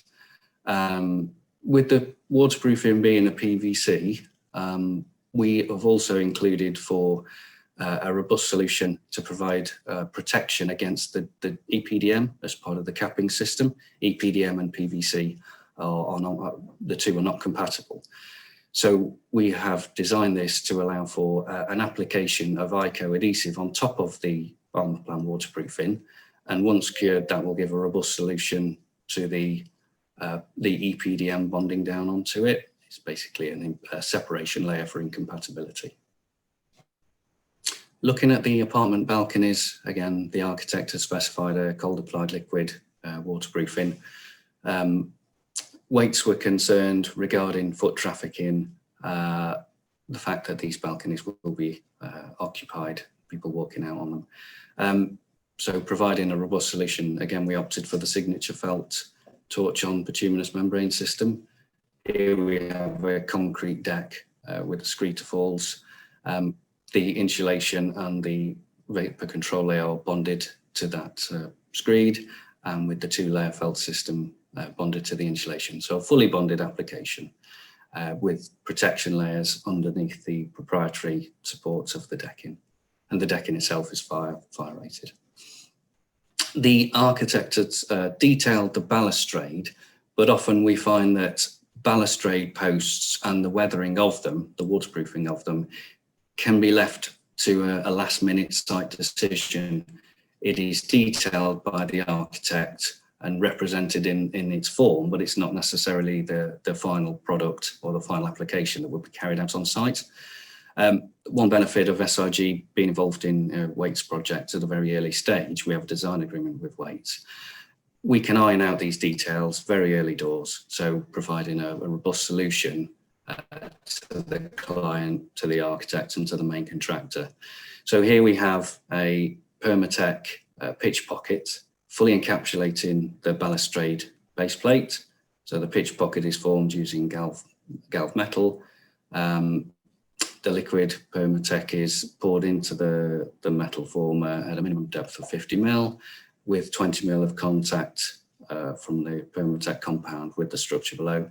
D: With the waterproofing being a PVC, we have also included for a robust solution to provide protection against the EPDM as part of the capping system. EPDM and PVC are not, the two are not compatible. So we have designed this to allow for an application of ICO adhesive on top of the armour plan waterproofing, and once cured, that will give a robust solution to the EPDM bonding down onto it. It's basically a separation layer for incompatibility. Looking at the apartment balconies, again, the architect has specified a cold applied liquid waterproofing. Weights were concerned regarding foot trafficking, the fact that these balconies will be occupied, people walking out on them. So providing a robust solution, again, we opted for the signature felt torch-on bituminous membrane system. Here we have a concrete deck with screed falls. The insulation and the vapor control layer are bonded to that screed, and with the two-layer felt system bonded to the insulation. So a fully bonded application with protection layers underneath the proprietary supports of the decking. And the decking itself is fire rated. The architect has detailed the balustrade, but often we find that balustrade posts and the weathering of them, the waterproofing of them, can be left to a last minute site decision. It is detailed by the architect and represented in its form, but it's not necessarily the final product or the final application that will be carried out on site. One benefit of SIG being involved in Waite's project at a very early stage, we have a design agreement with Waite. We can iron out these details very early doors, so providing a robust solution to the client, to the architect and to the main contractor. So here we have a Permatech pitch pocket, fully encapsulating the balustrade base plate. So the pitch pocket is formed using galv metal. The liquid Permatech is poured into the metal former at a minimum depth of 50 mil, with 20 mil of contact from the Permatech compound with the structure below.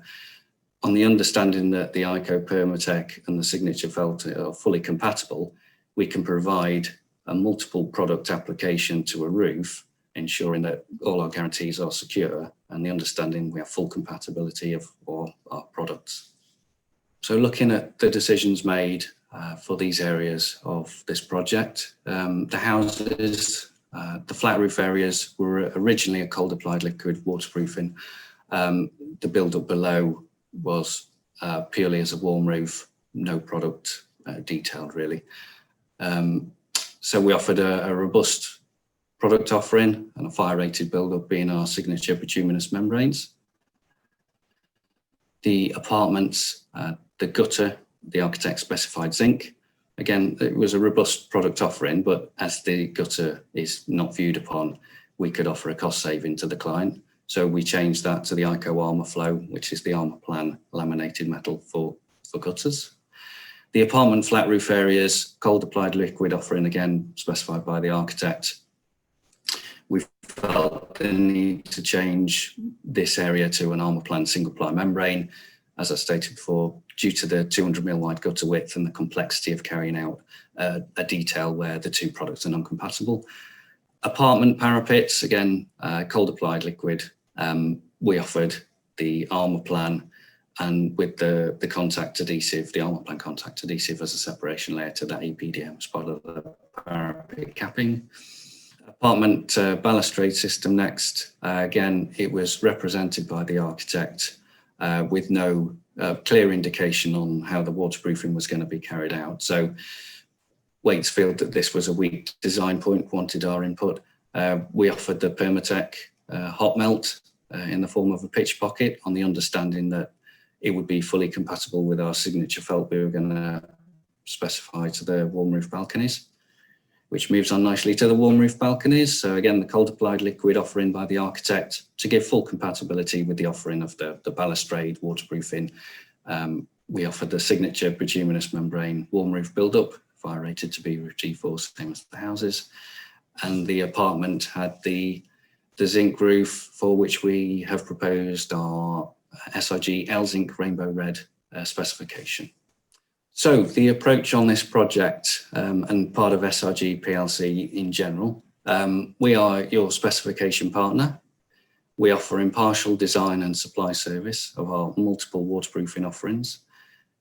D: On the understanding that the ICO Permatech and the signature felt are fully compatible, we can provide a multiple product application to a roof, ensuring that all our guarantees are secure, and the understanding we have full compatibility of all our products. So looking at the decisions made for these areas of this project, the houses, the flat roof areas were originally a cold applied liquid waterproofing. The build up below was purely as a warm roof, no product detailed really. So we offered a robust product offering and a fire rated build up being our signature bituminous membranes. The apartments, the gutter, the architect specified zinc. Again, it was a robust product offering, but as the gutter is not viewed upon, we could offer a cost saving to the client. So we changed that to the ICO Armour Flow, which is the Armour Plan laminated metal for gutters. The apartment flat roof areas, cold applied liquid offering, again specified by the architect. We felt the need to change this area to an Armour Plan single ply membrane, as I stated before, due to the 200 mil wide gutter width and the complexity of carrying out a detail where the two products are non-compatible. Apartment parapets, again, cold applied liquid. We offered the Armour Plan, and with the contact adhesive, the Armour Plan contact adhesive as a separation layer to that EPDM as part of the parapet capping. Apartment balustrade system next. Again, it was represented by the architect with no clear indication on how the waterproofing was going to be carried out. So Waite's felt that this was a weak design point, wanted our input. We offered the Permatech hot melt in the form of a pitch pocket, on the understanding that it would be fully compatible with our signature felt we were going to specify to the warm roof balconies, which moves on nicely to the warm roof balconies. So again, the cold applied liquid offering by the architect to give full compatibility with the offering of the balustrade waterproofing. We offered the signature bituminous membrane warm roof build-up, fire rated to be G4, same as the houses. And the apartment had the zinc roof, for which we have proposed our SIG L-Zinc Rainbow Red specification. So the approach on this project and part of SIG PLC in general, we are your specification partner. We offer impartial design and supply service of our multiple waterproofing offerings.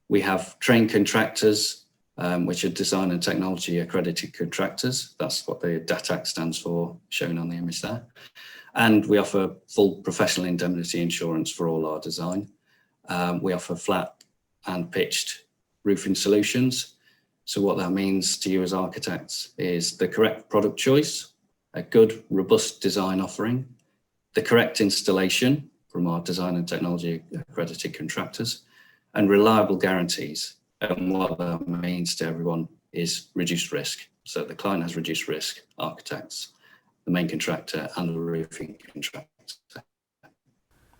D: We have trained contractors, which are design and technology accredited contractors. That's what the DATAC stands for, shown on the image there. And we offer full professional indemnity insurance for all our design. We offer flat and pitched roofing solutions. So what that means to you as architects is the correct product choice, a good, robust design offering, the correct installation from our design and technology accredited contractors, and reliable guarantees. And what that means to everyone is reduced risk. So the client has reduced risk, architects, the main contractor, and the roofing contractor.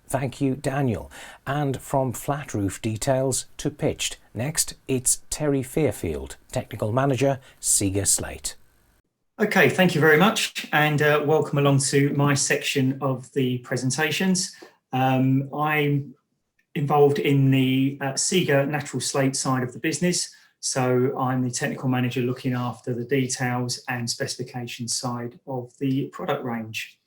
A: Thank you, Daniel. And from flat roof details to pitched. Next, it's Terry Fearfield, Technical Manager, SIGA Slate.
E: Okay, thank you very much, and welcome along to my section of the presentations. I'm involved in the SIGA Natural Slate side of the business, so I'm the technical manager looking after the details and specification side of the product range.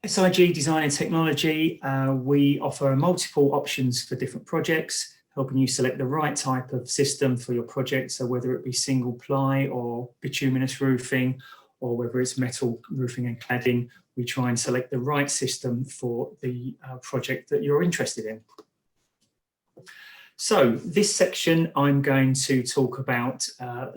E: SIG Design and Technology, we offer multiple options for different projects, helping you select the right type of system for your project. So whether it be single ply or bituminous roofing, or whether it's metal roofing and cladding, we try and select the right system for the project that you're interested in. So this section, I'm going to talk about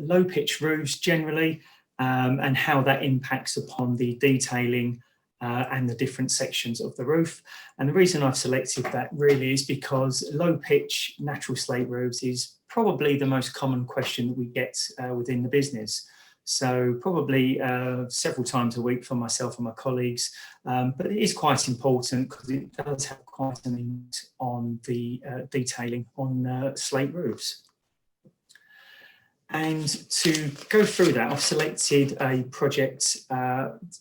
E: low pitch roofs generally and how that impacts upon the detailing and the different sections of the roof. And the reason I've selected that really is because low pitch natural slate roofs is probably the most common question that we get within the business. So probably several times a week for myself and my colleagues, but it is quite important because it does have quite an impact on the detailing on slate roofs. And to go through that, I've selected a project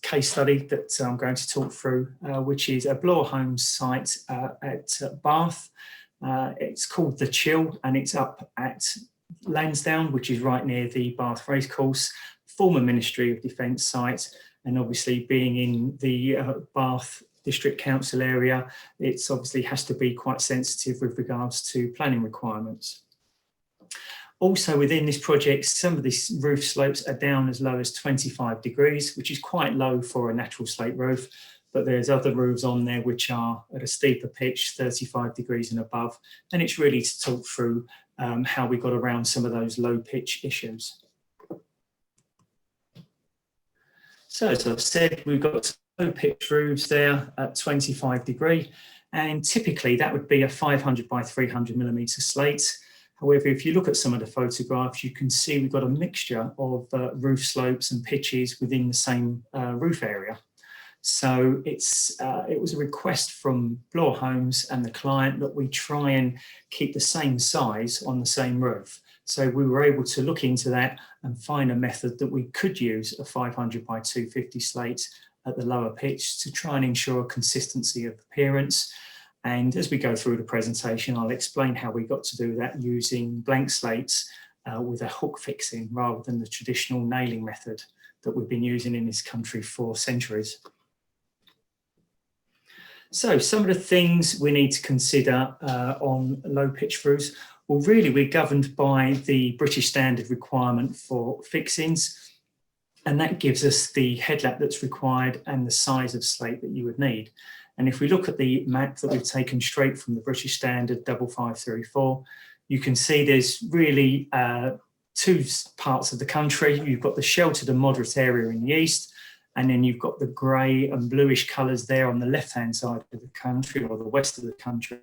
E: case study that I'm going to talk through, which is a Bloor Homes site at Bath. It's called The Chill, and it's up at Lansdowne, which is right near the Bath Racecourse, former Ministry of Defence site, and obviously being in the Bath District Council area, it's obviously has to be quite sensitive with regards to planning requirements. Also within this project, some of these roof slopes are down as low as 25 degrees, which is quite low for a natural slate roof, but there's other roofs on there which are at a steeper pitch, 35 degrees and above, and it's really to talk through how we got around some of those low pitch issues. So as I've said, we've got low pitch roofs there at 25 degree, and typically that would be a 500 by 300 millimeter slate. However, if you look at some of the photographs, you can see we've got a mixture of roof slopes and pitches within the same roof area. So it was a request from Bloor Homes and the client that we try and keep the same size on the same roof. So we were able to look into that and find a method that we could use a 500 by 250 slate at the lower pitch to try and ensure consistency of appearance. And as we go through the presentation, I'll explain how we got to do that using blank slates with a hook fixing rather than the traditional nailing method that we've been using in this country for centuries. So some of the things we need to consider on low pitch roofs. Well, really, we're governed by the British standard requirement for fixings, and that gives us the headlap that's required and the size of slate that you would need. And if we look at the map that we've taken straight from the British standard 5534, you can see there's really two parts of the country. You've got the sheltered and moderate area in the east, and then you've got the grey and bluish colours there on the left-hand side of the country, or the west of the country,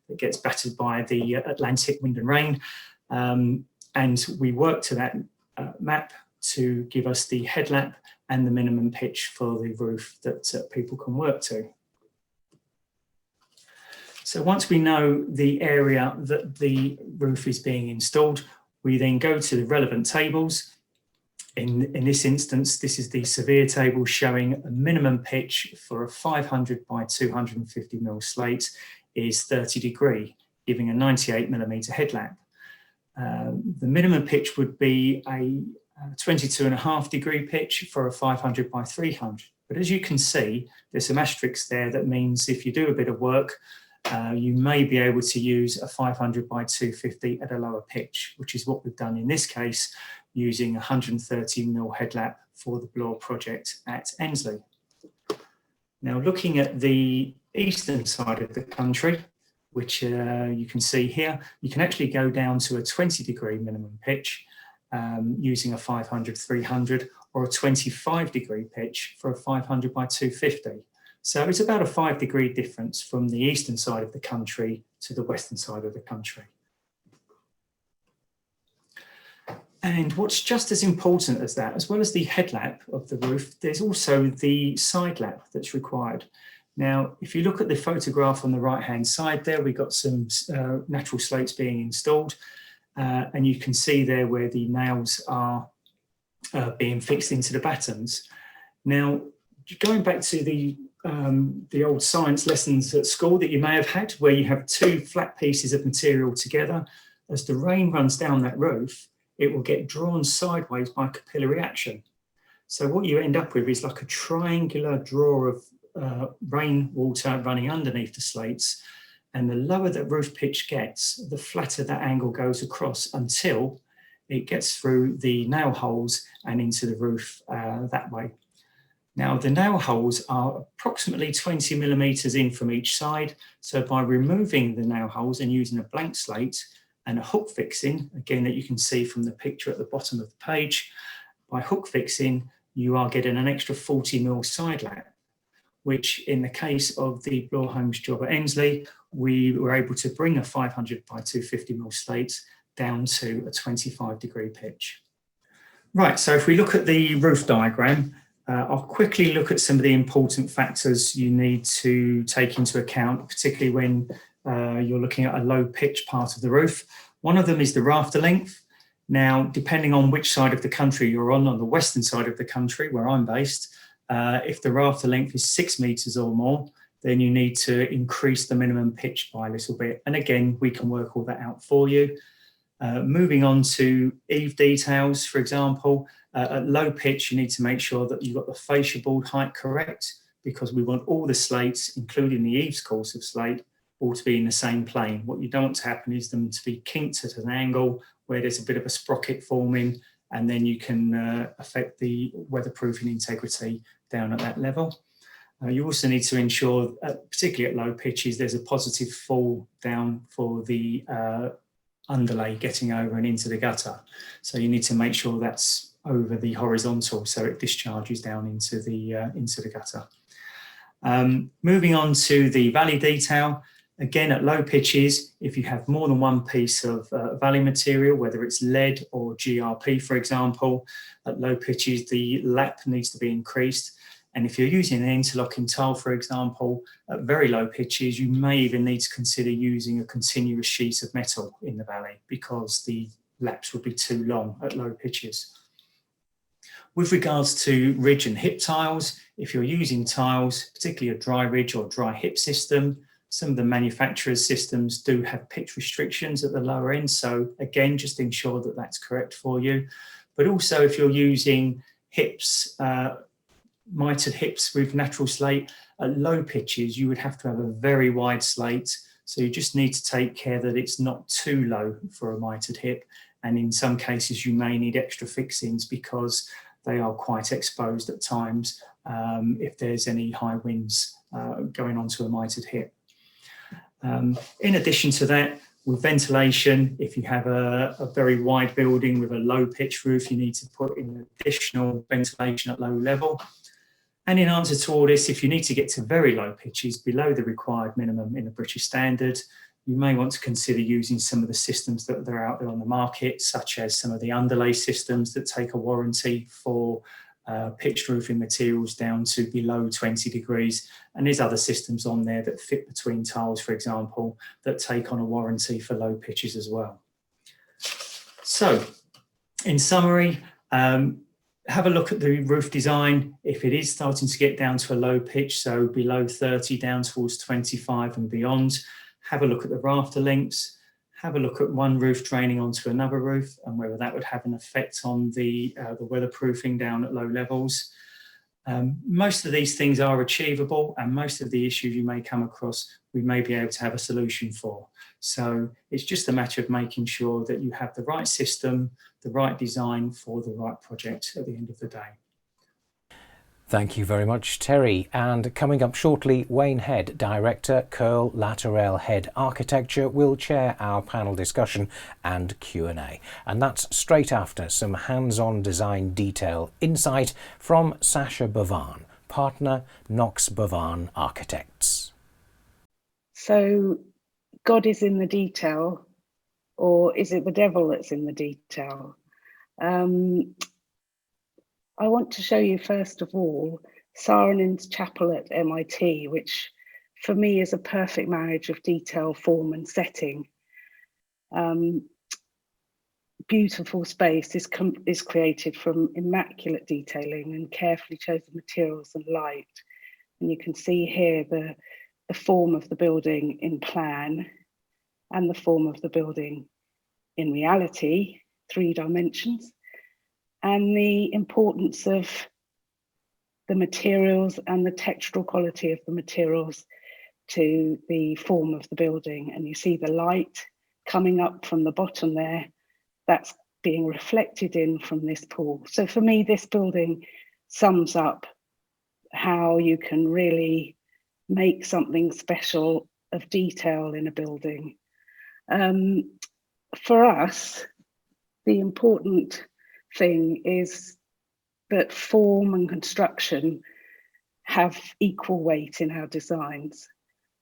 E: that gets battered by the Atlantic wind and rain. And we work to that map to give us the headlap and the minimum pitch for the roof that people can work to. So once we know the area that the roof is being installed, we then go to the relevant tables. In this instance, this is the severe table showing a minimum pitch for a 500 by 250 mil slate is 30 degree, giving a 98 millimeter headlamp. The minimum pitch would be a 22.5 degree pitch for a 500 by 300. But as you can see, there's some asterisks there. That means if you do a bit of work, you may be able to use a 500 by 250 at a lower pitch, which is what we've done in this case, using 130 mil headlap for the Bloor project at Ensley. Now, looking at the eastern side of the country, which you can see here, you can actually go down to a 20 degree minimum pitch using a 500 300 or a 25 degree pitch for a 500 by 250. So it's about a 5 degree difference from the eastern side of the country to the western side of the country. And what's just as important as that, as well as the headlap of the roof, there's also the side lap that's required. Now, if you look at the photograph on the right-hand side there, we've got some natural slates being installed, and you can see there where the nails are being fixed into the battens. Now, going back to the old science lessons at school that you may have had, where you have two flat pieces of material together, as the rain runs down that roof, it will get drawn sideways by capillary action. So what you end up with is like a triangular draw of rainwater running underneath the slates, and the lower the roof pitch gets, the flatter that angle goes across until it gets through the nail holes and into the roof that way. Now, the nail holes are approximately 20 millimeters in from each side. So by removing the nail holes and using a blank slate, and a hook fixing, again, that you can see from the picture at the bottom of the page. By hook fixing, you are getting an extra 40mm side lap, which in the case of the Bloor Homes job at Ensley, we were able to bring a 500 by 250mm slate down to a 25-degree pitch. Right, so if we look at the roof diagram, I'll quickly look at some of the important factors you need to take into account, particularly when you're looking at a low pitch part of the roof. One of them is the rafter length. Now, depending on which side of the country you're on the western side of the country, where I'm based, if the rafter length is 6 meters or more, then you need to increase the minimum pitch by a little bit. And again, we can work all that out for you. Moving on to eave details, for example, at low pitch, you need to make sure that you've got the fascia board height correct, because we want all the slates, including the eaves course of slate, all to be in the same plane. What you don't want to happen is them to be kinked at an angle where there's a bit of a sprocket forming, and then you can affect the weatherproofing integrity down at that level. You also need to ensure, particularly at low pitches, there's a positive fall down for the underlay getting over and into the gutter. So you need to make sure that's over the horizontal so it discharges down into the gutter. Moving on to the valley detail, again at low pitches, if you have more than one piece of valley material, whether it's lead or GRP, for example, at low pitches the lap needs to be increased. And if you're using an interlocking tile, for example, at very low pitches, you may even need to consider using a continuous sheet of metal in the valley, because the laps would be too long at low pitches. With regards to ridge and hip tiles, if you're using tiles, particularly a dry ridge or dry hip system, some of the manufacturers' systems do have pitch restrictions at the lower end. So again, just ensure that that's correct for you. But also if you're using hips, mitered hips with natural slate, at low pitches, you would have to have a very wide slate. So you just need to take care that it's not too low for a mitered hip. And in some cases, you may need extra fixings because they are quite exposed at times if there's any high winds going onto a mitered hip. In addition to that, with ventilation, if you have a very wide building with a low pitch roof, you need to put in additional ventilation at low level. And in answer to all this, if you need to get to very low pitches below the required minimum in a British standard, you may want to consider using some of the systems that are out there on the market, such as some of the underlay systems that take a warranty for pitched roofing materials down to below 20 degrees. And there's other systems on there that fit between tiles, for example, that take on a warranty for low pitches as well. So, in summary, have a look at the roof design. If it is starting to get down to a low pitch, so below 30 down towards 25 and beyond, have a look at the rafter lengths, have a look at one roof draining onto another roof and whether that would have an effect on the weatherproofing down at low levels. Most of these things are achievable, and most of the issues you may come across, we may be able to have a solution for. So it's just a matter of making sure that you have the right system, the right design for the right project at the end of the day.
A: Thank you very much, Terry. And coming up shortly, Wayne Head, Director, Tourelle Head Architecture, will chair our panel discussion and Q&A. And that's straight after some hands-on design detail insight from Sasha Bhavan, partner, KnoxBhavan Architects.
F: So, God is in the detail, or is it the devil that's in the detail? I want to show you, first of all, Saarinen's chapel at MIT, which for me is a perfect marriage of detail, form and setting. Beautiful space is created from immaculate detailing and carefully chosen materials and light. And you can see here the form of the building in plan and the form of the building in reality, 3 dimensions. And the importance of the materials and the textural quality of the materials to the form of the building. And you see the light coming up from the bottom there, that's being reflected in from this pool. So for me, this building sums up how you can really make something special of detail in a building. for us, the important thing is that form and construction have equal weight in our designs,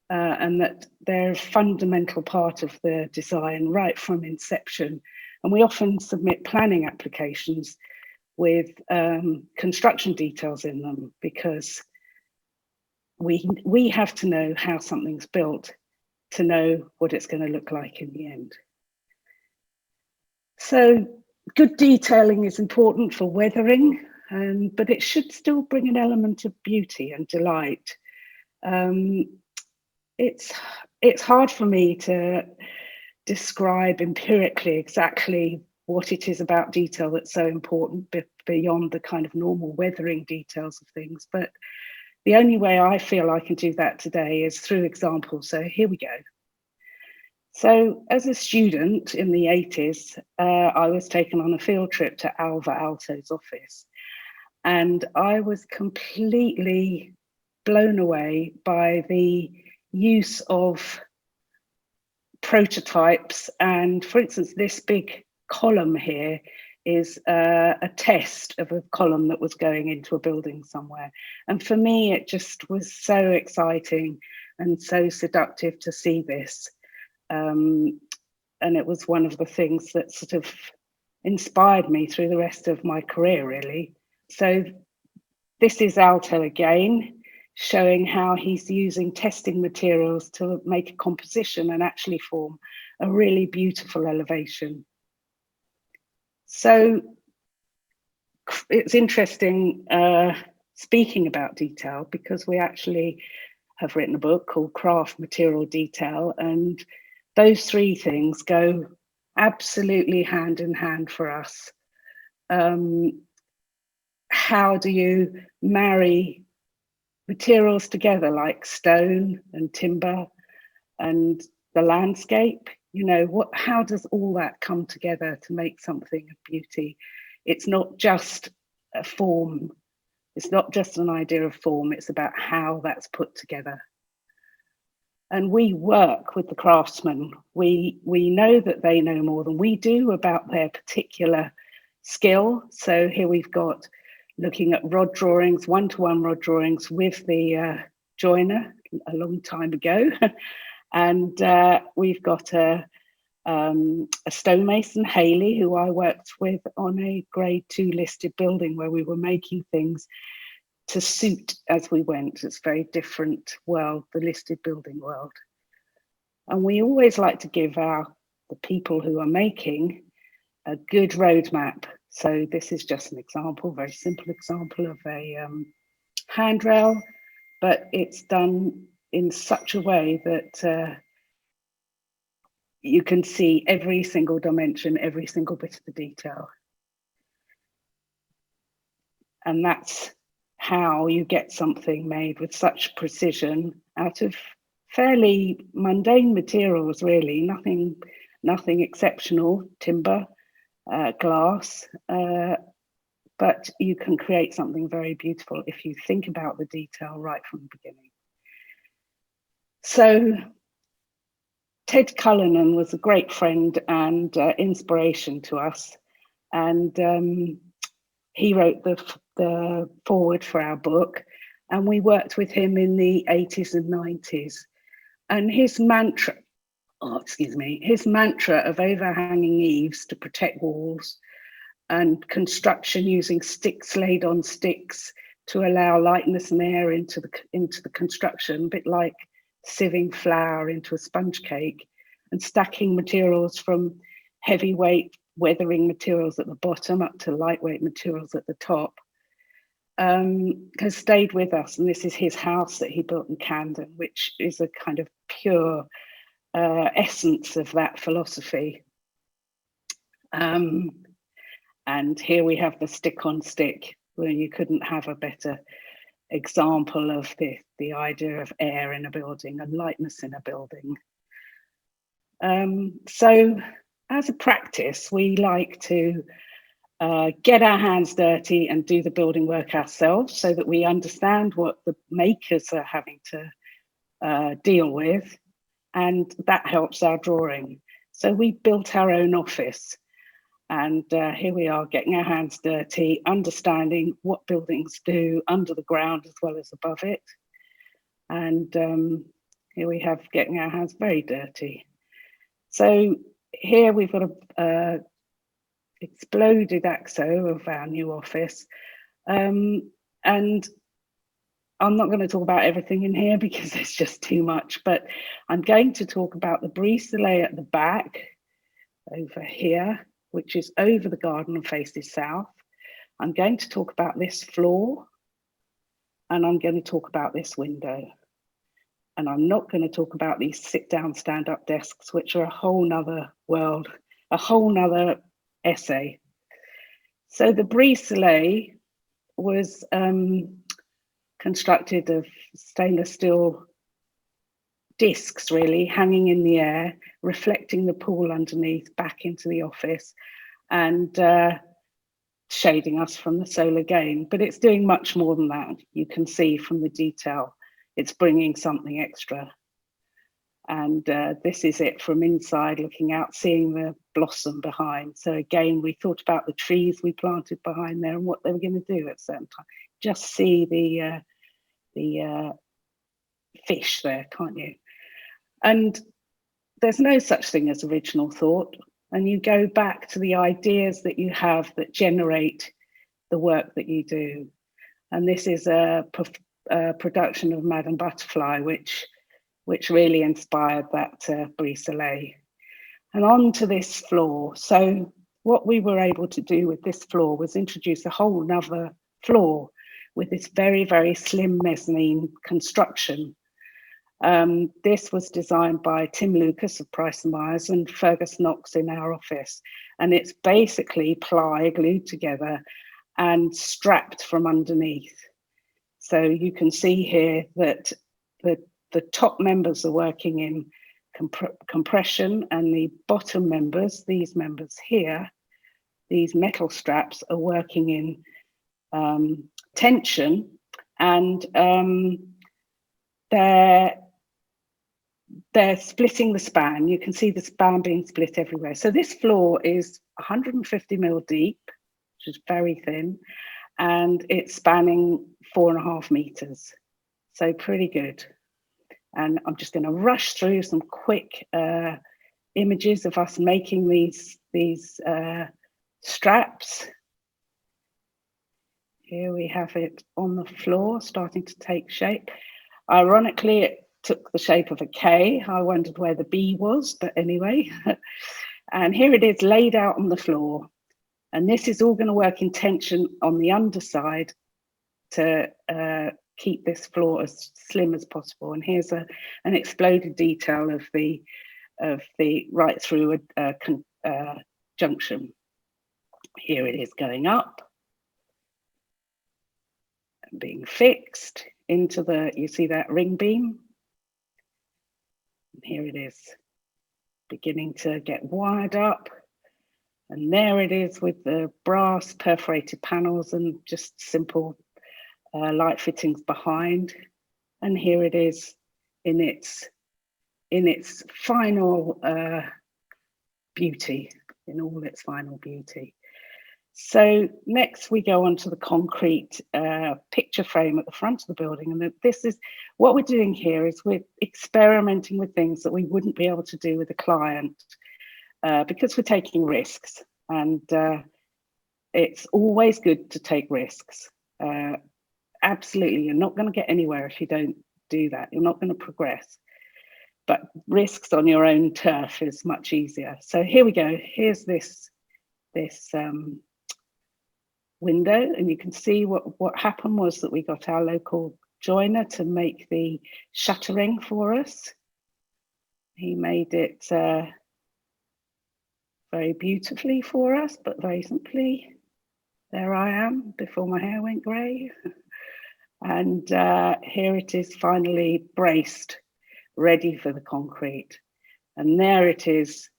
F: and that they're a fundamental part of the design right from inception. And we often submit planning applications with construction details in them, because we have to know how something's built to know what it's going to look like in the end. So good detailing is important for weathering, but it should still bring an element of beauty and delight. It's hard for me to describe empirically exactly what it is about detail that's so important beyond the kind of normal weathering details of things. But the only way I feel I can do that today is through examples. So here we go. So as a student in the 80s, I was taken on a field trip to Alva Aalto's office. And I was completely blown away by the use of prototypes. And for instance, this big column here is a test of a column that was going into a building somewhere. And for me, it just was so exciting and so seductive to see this. And it was one of the things that sort of inspired me through the rest of my career, really. So this is Aalto again, showing how he's using testing materials to make a composition and actually form a really beautiful elevation. So it's interesting speaking about detail, because we actually have written a book called Craft Material Detail, and those three things go absolutely hand in hand for us. How do you marry materials together like stone and timber and the landscape? You know, how does all that come together to make something of beauty? It's not just a form. It's not just an idea of form. It's about how that's put together. And we work with the craftsmen. We know that they know more than we do about their particular skill. So here we've got looking at rod drawings, one-to-one rod drawings with the joiner a long time ago. And we've got a stonemason, Haley, who I worked with on a grade 2 listed building where we were making things to suit as we went. It's a very different world, the listed building world. And we always like to give the people who are making a good roadmap. So this is just an example, very simple example of a handrail, but it's done in such a way that you can see every single dimension, every single bit of the detail. And that's how you get something made with such precision out of fairly mundane materials, really, nothing exceptional, timber, glass, but you can create something very beautiful if you think about the detail right from the beginning. So Ted Cullinan was a great friend and inspiration to us, and he wrote the foreword for our book, and we worked with him in the 80s and 90s. And his mantra of overhanging eaves to protect walls and construction using sticks laid on sticks to allow lightness and air into the construction, a bit like sieving flour into a sponge cake, and stacking materials from heavyweight weathering materials at the bottom up to lightweight materials at the top, has stayed with us. And this is his house that he built in Camden, which is a kind of pure essence of that philosophy. And here we have the stick on stick, where you couldn't have a better example of the idea of air in a building and lightness in a building. So as a practice, we like to get our hands dirty and do the building work ourselves, so that we understand what the makers are having to deal with, and that helps our drawing. So we built our own office, and here we are getting our hands dirty, understanding what buildings do under the ground as well as above it. And here we have getting our hands very dirty. So here we've got a exploded AXO of our new office. And I'm not going to talk about everything in here because it's just too much, but I'm going to talk about the brise-soleil at the back over here, which is over the garden and faces south. I'm going to talk about this floor, and I'm going to talk about this window. And I'm not going to talk about these sit-down, stand-up desks, which are a whole nother world, a whole nother essay. So the brise-soleil was constructed of stainless steel discs, really, hanging in the air, reflecting the pool underneath back into the office and shading us from the solar gain. But it's doing much more than that. You can see from the detail, it's bringing something extra. And this is it from inside, looking out, seeing the blossom behind. So again, we thought about the trees we planted behind there and what they were going to do at a certain time. Just see the fish there, can't you? And there's no such thing as original thought. And you go back to the ideas that you have that generate the work that you do. And this is a production of Madame Butterfly, which really inspired that brise-soleil. And on to this floor. So what we were able to do with this floor was introduce a whole nother floor with this very, very slim mezzanine construction. This was designed by Tim Lucas of Price & Myers and Fergus Knox in our office. And it's basically ply glued together and strapped from underneath. So you can see here that the top members are working in compression, and the bottom members, these members here, these metal straps are working in tension, and they're splitting the span. You can see the span being split everywhere. So this floor is 150 mil deep, which is very thin, and it's spanning 4.5 meters. So pretty good. And I'm just going to rush through some quick images of us making these straps. Here we have it on the floor, starting to take shape. Ironically, it took the shape of a K. I wondered where the B was, but anyway. And here it is laid out on the floor. And this is all going to work in tension on the underside to keep this floor as slim as possible. And here's an exploded detail of the right through a junction. Here it is going up and being fixed into the, you see that ring beam? And here it is beginning to get wired up. And there it is with the brass perforated panels and just simple light fittings behind. And here it is in its final beauty, in all its final beauty. So next we go on to the concrete picture frame at the front of the building. And this is what we're doing here is we're experimenting with things that we wouldn't be able to do with a client because we're taking risks. And it's always good to take risks. Absolutely, you're not going to get anywhere if you don't do that. You're not going to progress. But risks on your own turf is much easier. So here we go. Here's this window, and you can see what happened was that we got our local joiner to make the shuttering for us. He made it very beautifully for us, but very simply. There I am before my hair went grey. And here it is finally braced, ready for the concrete. And there it is,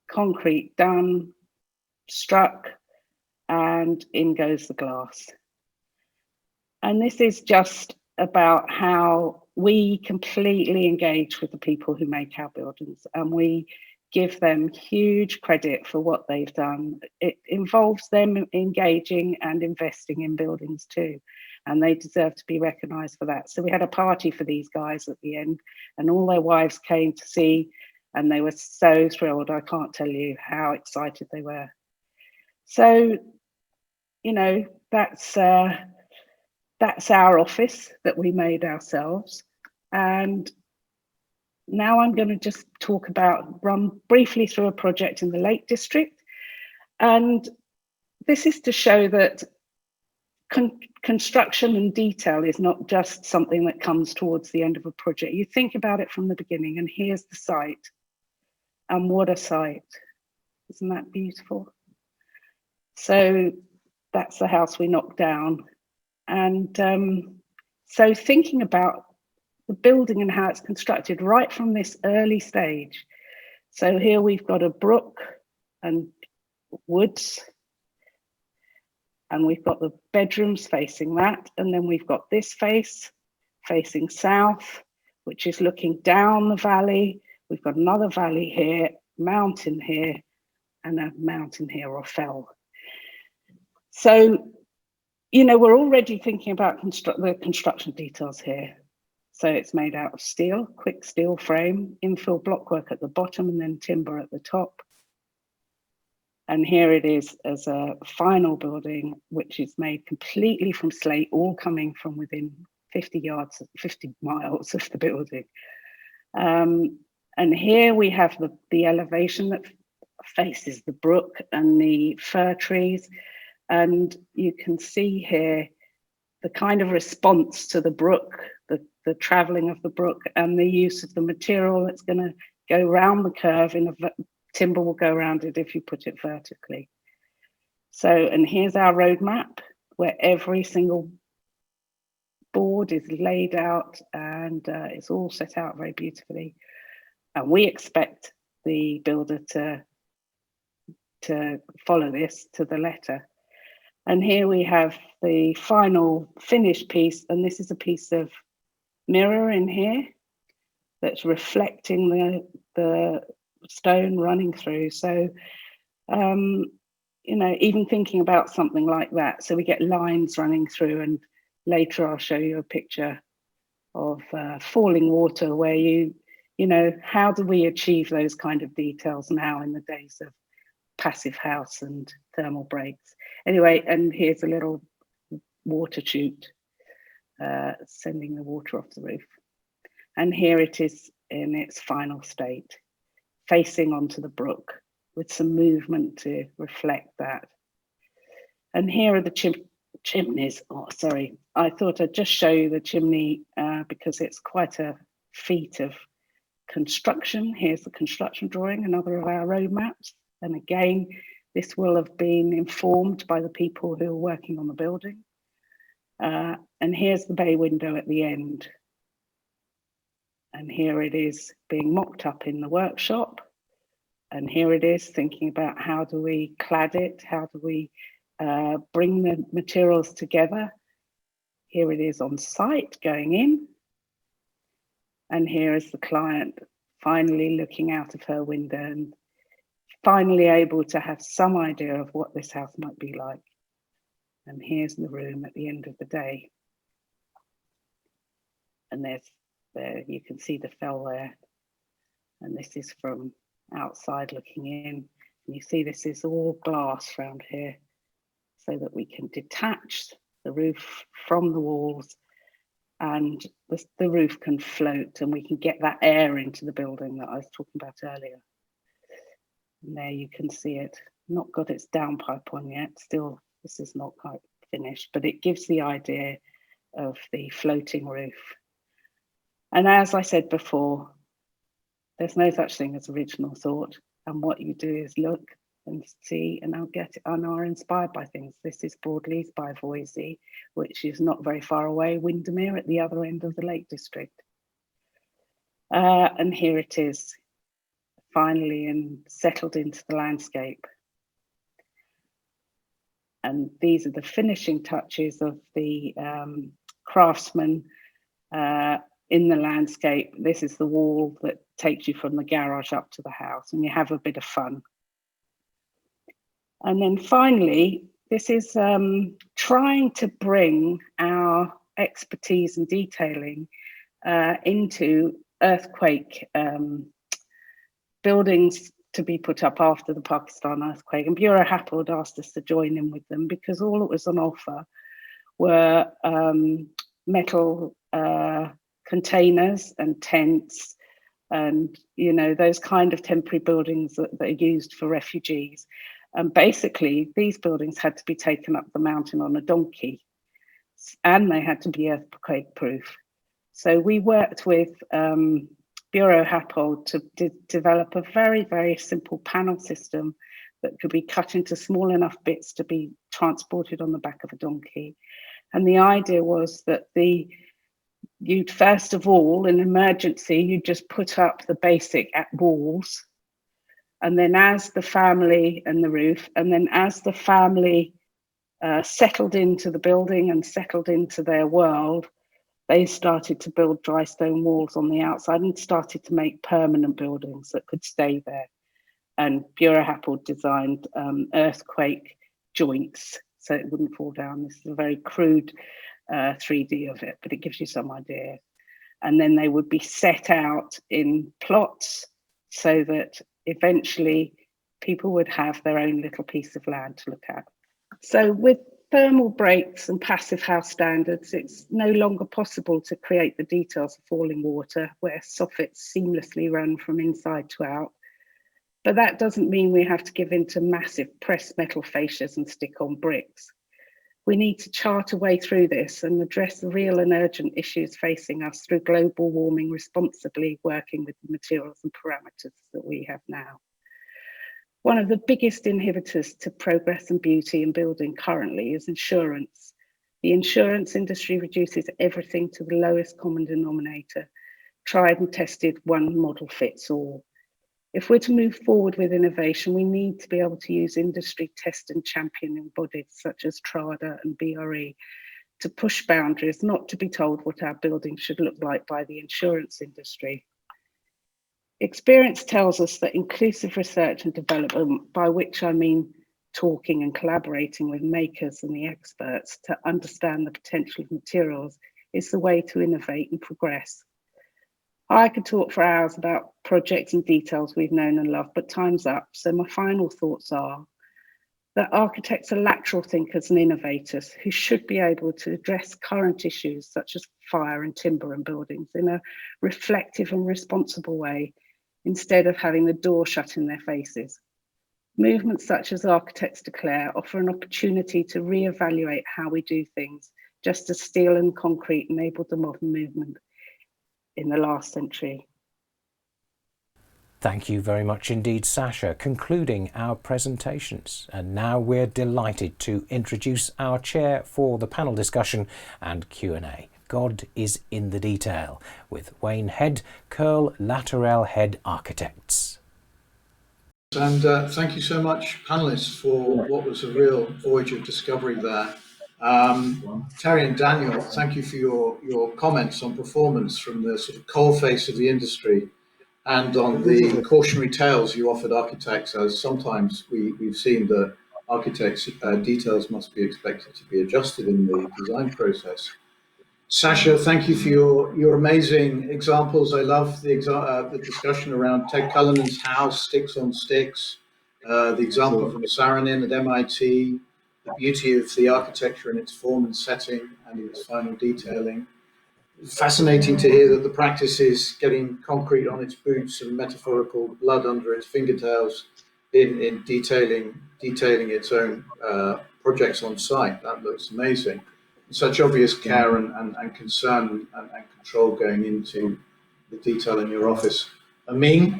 F: concrete done, struck, and in goes the glass. And this is just about how we completely engage with the people who make our buildings, and we give them huge credit for what they've done. It involves them engaging and investing in buildings too, and they deserve to be recognised for that. So we had a party for these guys at the end, and all their wives came to see, and they were so thrilled. I can't tell you how excited they were. So, you know, that's our office that we made ourselves. And now I'm going to just run briefly through a project in the Lake District. And this is to show that construction and detail is not just something that comes towards the end of a project. You think about it from the beginning, and here's the site. And what a site. Isn't that beautiful? So that's the house we knocked down. And so thinking about the building and how it's constructed right from this early stage. So here we've got a brook and woods, and we've got the bedrooms facing that, and then we've got this face facing south, which is looking down the valley. We've got another valley here, mountain here, and a mountain here, or fell. So, you know, we're already thinking about the construction details here. So it's made out of steel, quick steel frame, infill blockwork at the bottom, and then timber at the top. And here it is as a final building, which is made completely from slate, all coming from within 50 miles of the building. And here we have the elevation that faces the brook and the fir trees. And you can see here the kind of response to the brook, the traveling of the brook, and the use of the material that's going to go round the curve. Timber will go around it if you put it vertically. So, and here's our roadmap where every single board is laid out, and it's all set out very beautifully. And we expect the builder to follow this to the letter. And here we have the final finished piece, and this is a piece of mirror in here that's reflecting the stone running through. So, you know, even thinking about something like that, so we get lines running through, and later I'll show you a picture of falling water where you know, how do we achieve those kind of details now in the days of passive house and thermal breaks? Anyway, and here's a little water chute sending the water off the roof. And here it is in its final state, facing onto the brook with some movement to reflect that. And here are the chimneys. Oh, sorry. I thought I'd just show you the chimney because it's quite a feat of construction. Here's the construction drawing, another of our roadmaps. And again, this will have been informed by the people who are working on the building. And here's the bay window at the end. And here it is being mocked up in the workshop. And here it is thinking about how do we clad it? How do we bring the materials together? Here it is on site going in. And here is the client finally looking out of her window and finally able to have some idea of what this house might be like. And here's the room at the end of the day. And there you can see the fell there. And this is from outside looking in. And you see this is all glass around here so that we can detach the roof from the walls, and the roof can float and we can get that air into the building that I was talking about earlier. And there you can see it. Not got its downpipe on yet. Still, this is not quite finished, but it gives the idea of the floating roof. And as I said before, there's no such thing as original thought. And what you do is look and see and are inspired by things. This is Broadleys by Voisey, which is not very far away, Windermere at the other end of the Lake District. And here it is, finally and settled into the landscape. And these are the finishing touches of the craftsman in the landscape. This is the wall that takes you from the garage up to the house, and you have a bit of fun. And then finally, this is trying to bring our expertise and detailing into earthquake buildings to be put up after the Pakistan earthquake. And Bureau Happold asked us to join in with them because all that was on offer were metal containers and tents and, you know, those kind of temporary buildings that are used for refugees. And basically, these buildings had to be taken up the mountain on a donkey, and they had to be earthquake proof. So we worked with Bureau Happold to develop a very, very simple panel system that could be cut into small enough bits to be transported on the back of a donkey. And the idea was that you'd first of all, in emergency, you'd just put up the basic walls. And then as the family and the roof, and then as the family settled into the building and settled into their world, they started to build dry stone walls on the outside and started to make permanent buildings that could stay there. And Bureau Happold designed earthquake joints so it wouldn't fall down. This is a very crude 3D of it, but it gives you some idea. And then they would be set out in plots so that eventually people would have their own little piece of land to look at. So with thermal breaks and passive house standards, it's no longer possible to create the details of falling water where soffits seamlessly run from inside to out. But that doesn't mean we have to give in to massive pressed metal fascias and stick on bricks. We need to chart a way through this and address the real and urgent issues facing us through global warming responsibly, working with the materials and parameters that we have now. One of the biggest inhibitors to progress and beauty in building currently is insurance. The insurance industry reduces everything to the lowest common denominator, tried and tested, one model fits all. If we're to move forward with innovation, we need to be able to use industry test and championing bodies such as TRADA and BRE to push boundaries, not to be told what our buildings should look like by the insurance industry. Experience tells us that inclusive research and development, by which I mean talking and collaborating with makers and the experts to understand the potential of materials, is the way to innovate and progress. I could talk for hours about projects and details we've known and loved, but time's up. So my final thoughts are that architects are lateral thinkers and innovators who should be able to address current issues such as fire and timber and buildings in a reflective and responsible way, instead of having the door shut in their faces. Movements such as Architects Declare offer an opportunity to reevaluate how we do things, just as steel and concrete enabled the modern movement in the last century.
A: Thank you very much indeed, Sasha, concluding our presentations. And now we're delighted to introduce our chair for the panel discussion and Q&A. God is in the detail, with Wayne Head, Tourelle Head Architects.
G: And thank you so much, panelists, for what was a real voyage of discovery there. Terry and Daniel, thank you for your comments on performance from the sort of coalface of the industry and on the cautionary tales you offered architects, as sometimes we've seen that architects' details must be expected to be adjusted in the design process. Sasha, thank you for your amazing examples. I love the discussion around Ted Cullinan's house, Sticks on Sticks, the example from Saarinen at MIT, the beauty of the architecture in its form and setting and its final detailing. Fascinating to hear that the practice is getting concrete on its boots and metaphorical blood under its fingertails in detailing its own projects on site. That looks amazing. Such obvious care and concern and control going into the detail in your office. Amin,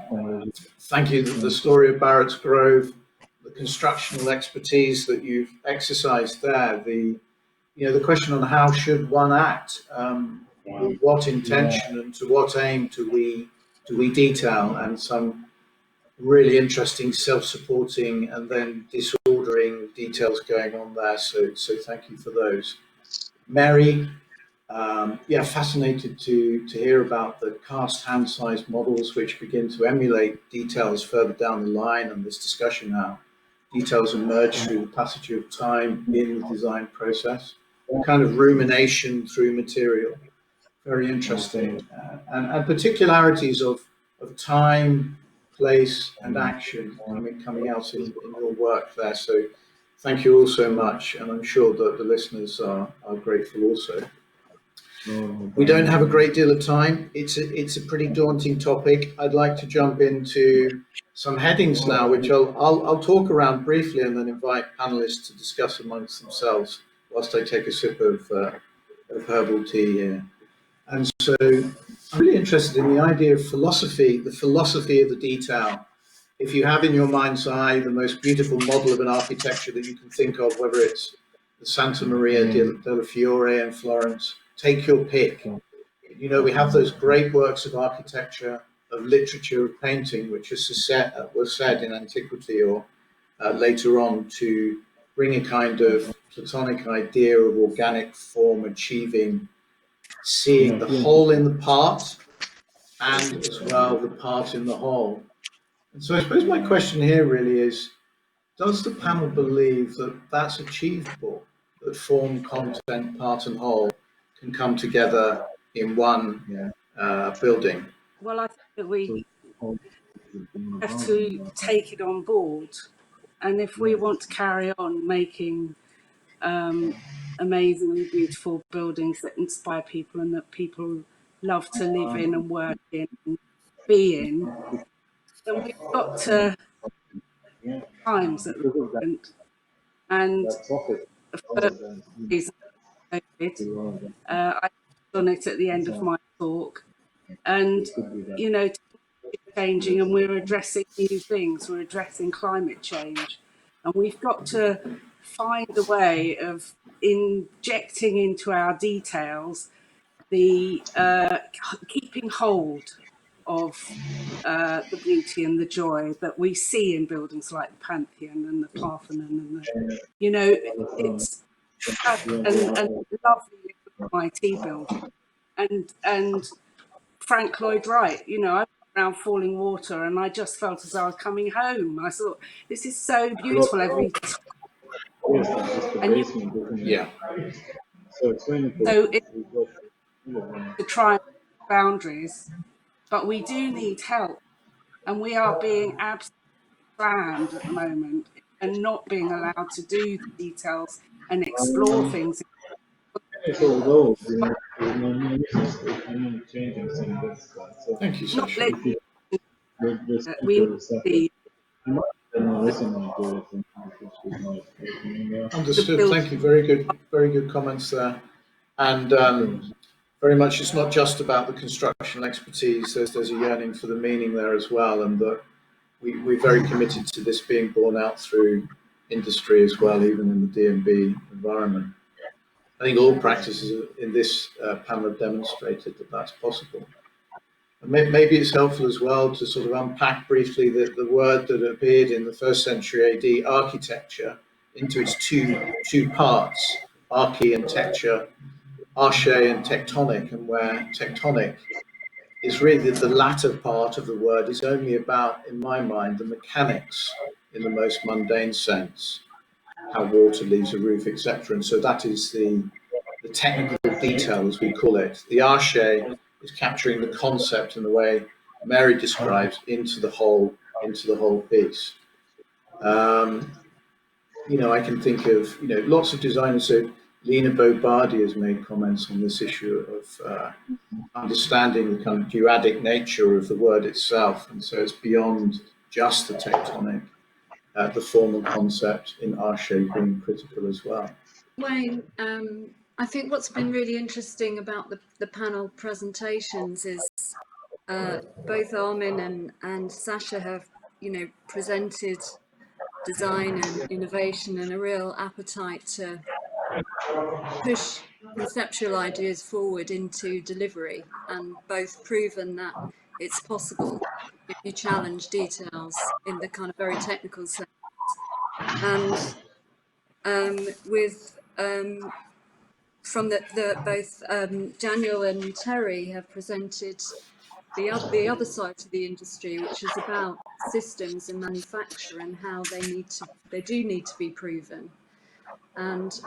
G: thank you. The story of Barrett's Grove, the constructional expertise that you've exercised there, the question on how should one act, with what intention and to what aim do we detail, and some really interesting self-supporting and then disordering details going on there. So thank you for those. Mary, yeah, fascinated to hear about the cast hand-sized models which begin to emulate details further down the line, and this discussion now. Details emerge through the passage of time in the design process, a kind of rumination through material. Very interesting, and particularities of time, place, and action coming out in your work there. So thank you all so much, and I'm sure that the listeners are grateful also. We don't have a great deal of time. It's a pretty daunting topic. I'd like to jump into some headings now, which I'll talk around briefly and then invite panelists to discuss amongst themselves whilst I take a sip of herbal tea here. And so I'm really interested in the idea of philosophy, the philosophy of the detail. If you have in your mind's eye the most beautiful model of an architecture that you can think of, whether it's the Santa Maria della Fiore in Florence, take your pick. You know, we have those great works of architecture, of literature, of painting, which was said in antiquity or later on to bring a kind of Platonic idea of organic form achieving, seeing the whole in the part and as well the part in the whole. And so I suppose my question here really is, does the panel believe that that's achievable, that form, content, part and whole can come together in one building?
F: Well, I think that we have to take it on board, and if we want to carry on making amazingly beautiful buildings that inspire people and that people love to live in and work in and be in, then we've got to times at the moment. And the first reason COVID, I touched on it at the end of my talk, and you know, changing, and we're addressing new things. We're addressing climate change, and we've got to find a way of injecting into our details the keeping hold of the beauty and the joy that we see in buildings like the Pantheon and the Parthenon, and the, you know, it's and lovely little MIT building, and Frank Lloyd Wright, you know, I went around Falling Water and I just felt as I was coming home. I thought, this is so beautiful every time. And
G: yeah.
F: So it's to try boundaries, but we do need help, and we are being absolutely slammed at the moment and not being allowed to do the details and explore things.
G: Thank you, Sasha.
F: We need
G: Understood. Thank you. Very good comments there. And very much, it's not just about the constructional expertise. There's a yearning for the meaning there as well, and that we're very committed to this being borne out through industry as well, even in the D&B environment. I think all practices in this panel have demonstrated that that's possible. And maybe it's helpful as well to sort of unpack briefly the word that appeared in the 1st century AD, architecture, into its two parts, archi and texture, arche and tectonic, and where tectonic is really the latter part of the word is only about, in my mind, the mechanics in the most mundane sense, how water leaves a roof, etc. And so that is the technical detail, as we call it. The arche is capturing the concept in the way Mary describes into the whole piece. You know, I can think of, you know, lots of designers. So Lena Bobardi has made comments on this issue of understanding the kind of duadic nature of the word itself, and so it's beyond just the tectonic, the formal concept in arche being critical as well.
C: Wayne, I think what's been really interesting about the panel presentations is both Amin and Sasha have, you know, presented design and innovation and a real appetite to push conceptual ideas forward into delivery, and both proven that it's possible if you challenge details in the kind of very technical sense. And with from both Daniel and Terry have presented the other side of the industry, which is about systems and manufacture and how they do need to be proven. And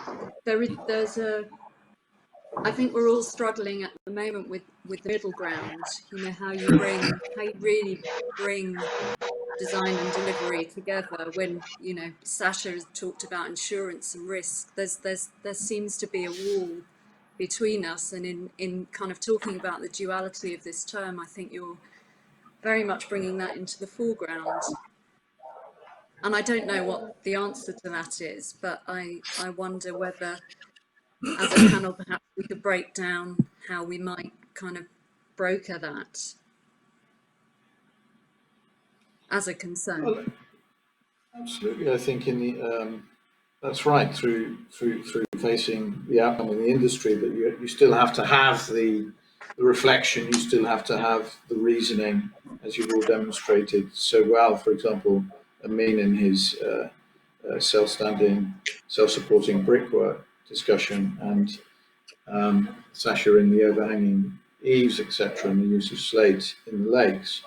C: I think we're all struggling at the moment with the middle ground. You know, how you really bring design and delivery together. When, you know, Sasha has talked about insurance and risk, there seems to be a wall between us, and in kind of talking about the duality of this term, I think you're very much bringing that into the foreground. And I don't know what the answer to that is, but I wonder whether, as a panel, perhaps we could break down how we might kind of broker that as a concern.
G: Well, absolutely, I think that's right, through facing the outcome in the industry, but you still have to have the reflection, you still have to have the reasoning, as you've all demonstrated so well. For example, Amin in his self-standing, self-supporting brickwork discussion, and Sasha in the overhanging eaves, etc., and the use of slate in the lakes.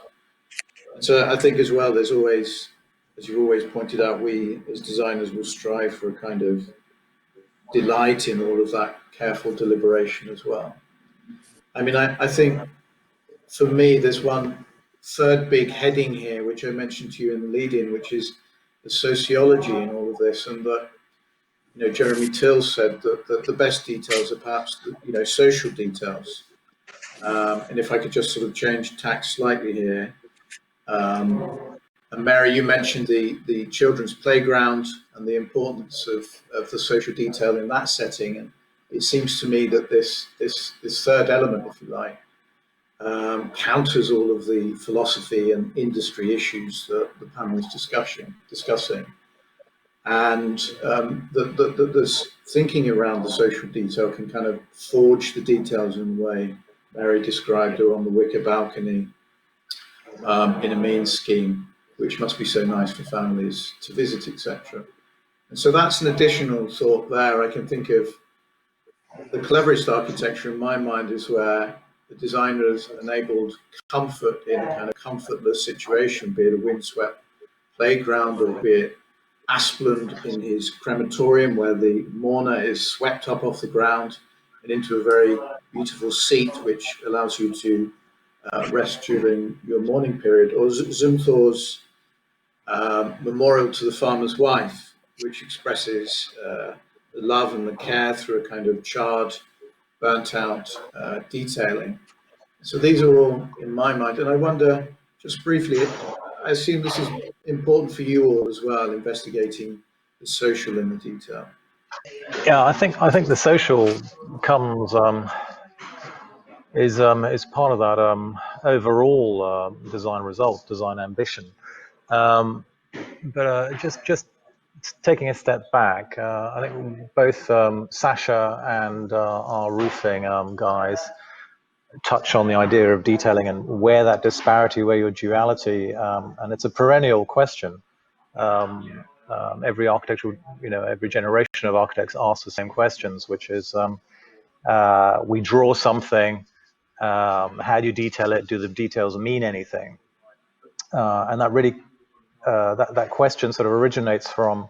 G: And so I think as well, there's always, as you've always pointed out, we as designers will strive for a kind of delight in all of that careful deliberation as well. I mean, I think for me, there's one third big heading here, which I mentioned to you in the lead-in, which is the sociology in all of this, and that, you know, Jeremy Till said that the best details are perhaps, you know, social details. And if I could just sort of change tack slightly here. And Mary, you mentioned the children's playground and the importance of the social detail in that setting. And it seems to me that this third element, if you like, counters all of the philosophy and industry issues that the panel is discussing. And the thinking around the social detail can kind of forge the details in the way Mary described her on the wicker balcony in a mean scheme, which must be so nice for families to visit, etc. And so that's an additional thought there. I can think of the cleverest architecture in my mind is where the designer has enabled comfort in a kind of comfortless situation, be it a windswept playground or be it Asplund in his crematorium, where the mourner is swept up off the ground and into a very beautiful seat, which allows you to rest during your mourning period, or Zumthor's memorial to the farmer's wife, which expresses the love and the care through a kind of charred, burnt out detailing. So these are all in my mind, and I wonder, just briefly, I assume this is important for you all as well, investigating the social in the detail.
B: Yeah, I think the social comes is part of that overall design result, design ambition. But just taking a step back, I think both Sasha and our roofing guys touch on the idea of detailing and where that disparity, where your duality, and it's a perennial question. Every architectural, every generation of architects asks the same questions, which is we draw something, how do you detail it? Do the details mean anything? And that really, that question sort of originates from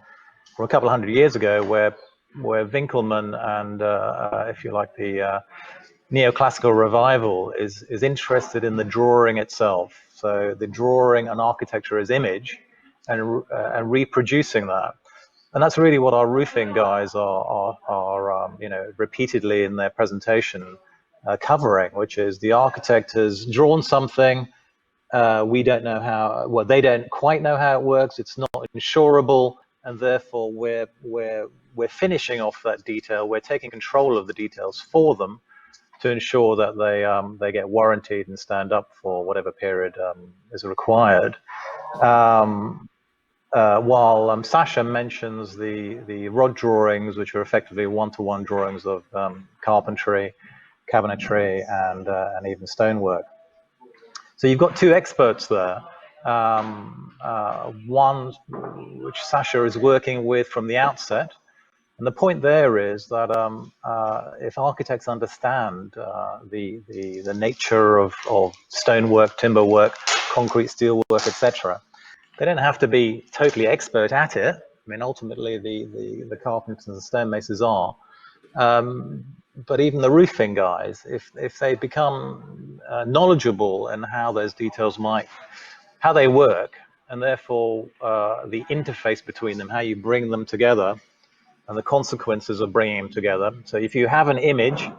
B: a couple of hundred years ago, where Winkelmann and, if you like, the neoclassical revival is interested in the drawing itself. So the drawing and architecture as image, and reproducing that. And that's really what our roofing guys are repeatedly in their presentation covering, which is the architect has drawn something. We don't know how. Well, they don't quite know how it works. It's not insurable, and therefore we're finishing off that detail. We're taking control of the details for them to ensure that they get warranted and stand up for whatever period is required. While Sasha mentions the rod drawings, which are effectively one-to-one drawings of carpentry, cabinetry, and even stonework. So you've got two experts there. One which Sasha is working with from the outset, And the point there is that if architects understand the nature of stonework, timber work, concrete, steel work, etc., they don't have to be totally expert at it. I mean, ultimately, the carpenters and the stonemasons are. But even the roofing guys, if they become knowledgeable in how those details how they work, and therefore the interface between them, how you bring them together, and the consequences of bringing them together. So if you have an image,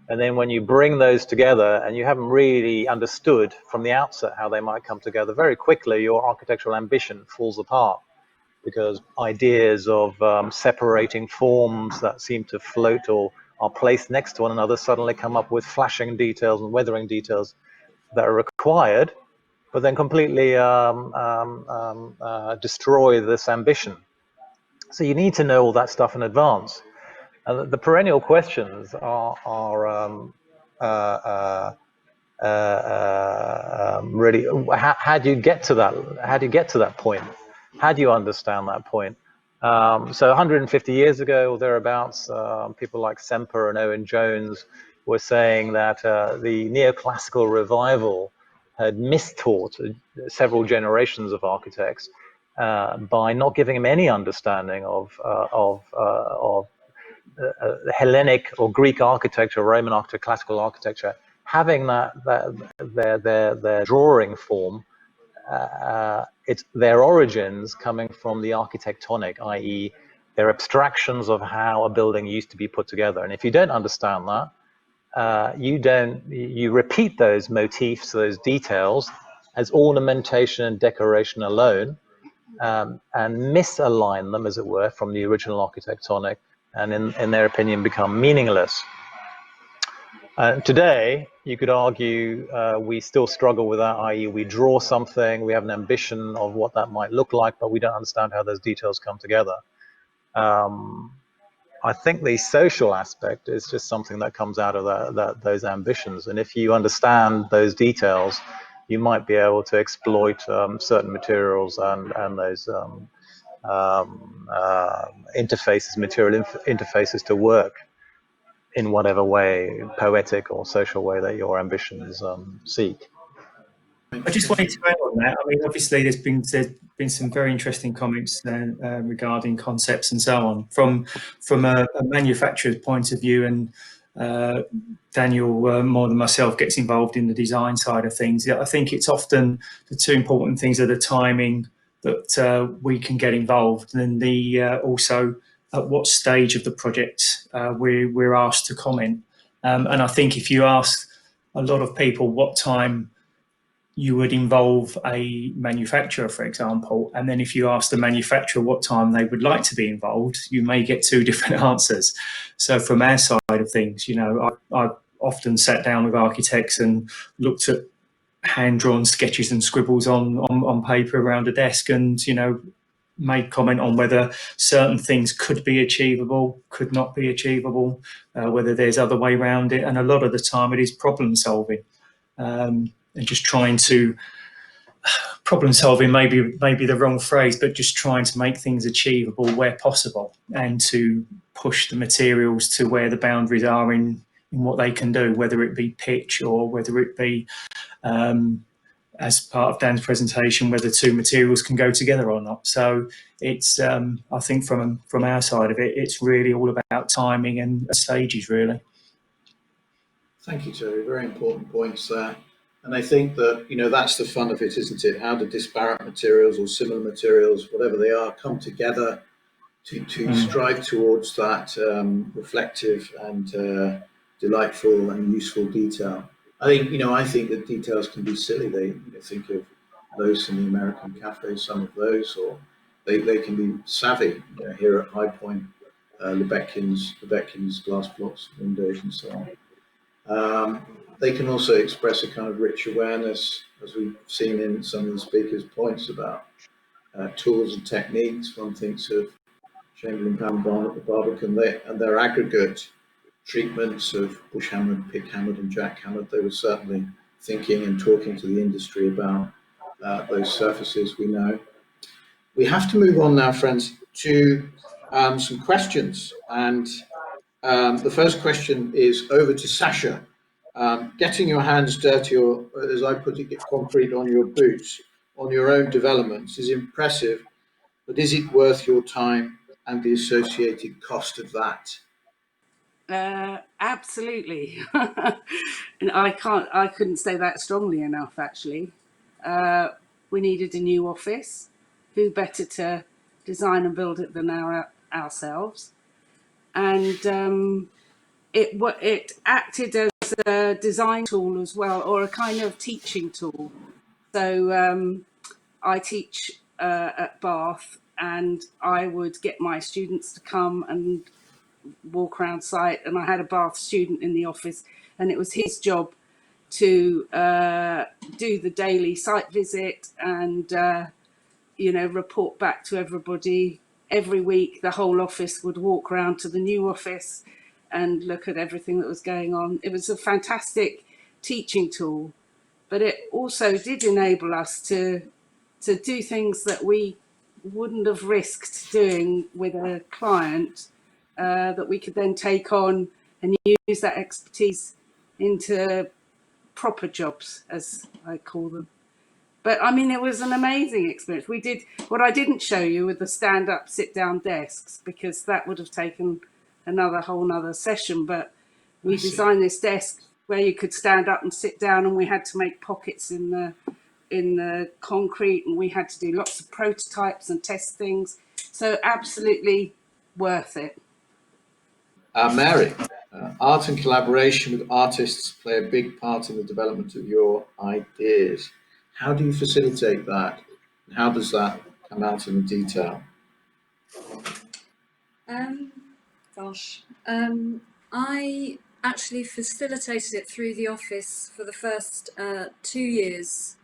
B: and then when you bring those together and you haven't really understood from the outset how they might come together, very quickly your architectural ambition falls apart, because ideas of separating forms that seem to float or are placed next to one another suddenly come up with flashing details and weathering details that are required, but then completely destroy this ambition. So you need to know all that stuff in advance. And the perennial questions are really, how do you get to that? How do you get to that point? How do you understand that point? So 150 years ago or thereabouts, people like Semper and Owen Jones were saying that the neoclassical revival had mistaught several generations of architects by not giving them any understanding of Hellenic or Greek architecture, Roman architecture, classical architecture, having their drawing form, it's their origins coming from the architectonic, i.e. their abstractions of how a building used to be put together. And if you don't understand that, you repeat those motifs, those details, as ornamentation and decoration alone, and misalign them, as it were, from the original architectonic, and in their opinion become meaningless. Today, you could argue we still struggle with that, i.e. we draw something, we have an ambition of what that might look like, but we don't understand how those details come together. I think the social aspect is just something that comes out of those ambitions. And if you understand those details, you might be able to exploit certain materials and those interfaces, material interfaces to work in whatever way, poetic or social way, that your ambitions seek.
E: I just wanted to add on that. I mean, obviously, there's been some very interesting comments regarding concepts and so on from a manufacturer's point of view, and Daniel more than myself gets involved in the design side of things. I think it's often the two important things are the timing that we can get involved, and the also at what stage of the project we're asked to comment. And I think if you ask a lot of people what time you would involve a manufacturer, for example, and then if you ask the manufacturer what time they would like to be involved, you may get two different answers. So from our side of things, I've often sat down with architects and looked at hand-drawn sketches and scribbles on paper around a desk, and made comment on whether certain things could be achievable, could not be achievable, whether there's other way around it. And a lot of the time it is problem solving. And just trying to problem solving, maybe the wrong phrase, but just trying to make things achievable where possible, and to push the materials to where the boundaries are in what they can do, whether it be pitch or whether it be, as part of Dan's presentation, whether two materials can go together or not. So it's, I think from our side of it, it's really all about timing and stages, really.
G: Thank you, Terry. Very important points there. And I think that, that's the fun of it, isn't it? How do disparate materials or similar materials, whatever they are, come together to strive towards that reflective and delightful and useful detail. I think that details can be silly. They think of those in the American cafes, some of those, or they can be savvy. Here at High Point, Lebetkin's glass blocks, windows, and so on. They can also express a kind of rich awareness, as we've seen in some of the speakers' points about tools and techniques. One thinks of Chamberlain, Bhavan, the Barbican, and their aggregate treatments of bush-hammered, pig-hammered, and jack-hammered. They were certainly thinking and talking to the industry about those surfaces, we know. We have to move on now, friends, to some questions, and the first question is over to Sasha. Getting your hands dirty, or as I put it, get concrete on your boots, on your own developments is impressive, but is it worth your time and the associated cost of that?
H: Absolutely. And I couldn't say that strongly enough, actually. We needed a new office. Who better to design and build it than ourselves? And it acted as a design tool as well, or a kind of teaching tool. So I teach at Bath, and I would get my students to come and walk around site, and I had a Bath student in the office, and it was his job to do the daily site visit and report back to everybody. Every week the whole office would walk around to the new office and look at everything that was going on. It was a fantastic teaching tool, but it also did enable us to do things that we wouldn't have risked doing with a client, that we could then take on and use that expertise into proper jobs, as I call them. But I mean, it was an amazing experience. We did what I didn't show you with the stand-up, sit-down desks, because that would have taken another whole nother session. But we designed this desk where you could stand up and sit down, and we had to make pockets in the concrete, and we had to do lots of prototypes and test things. So absolutely worth it.
G: Mary, art and collaboration with artists play a big part in the development of your ideas. How do you facilitate that? How does that come out in detail?
C: I actually facilitated it through the office for the first 2 years.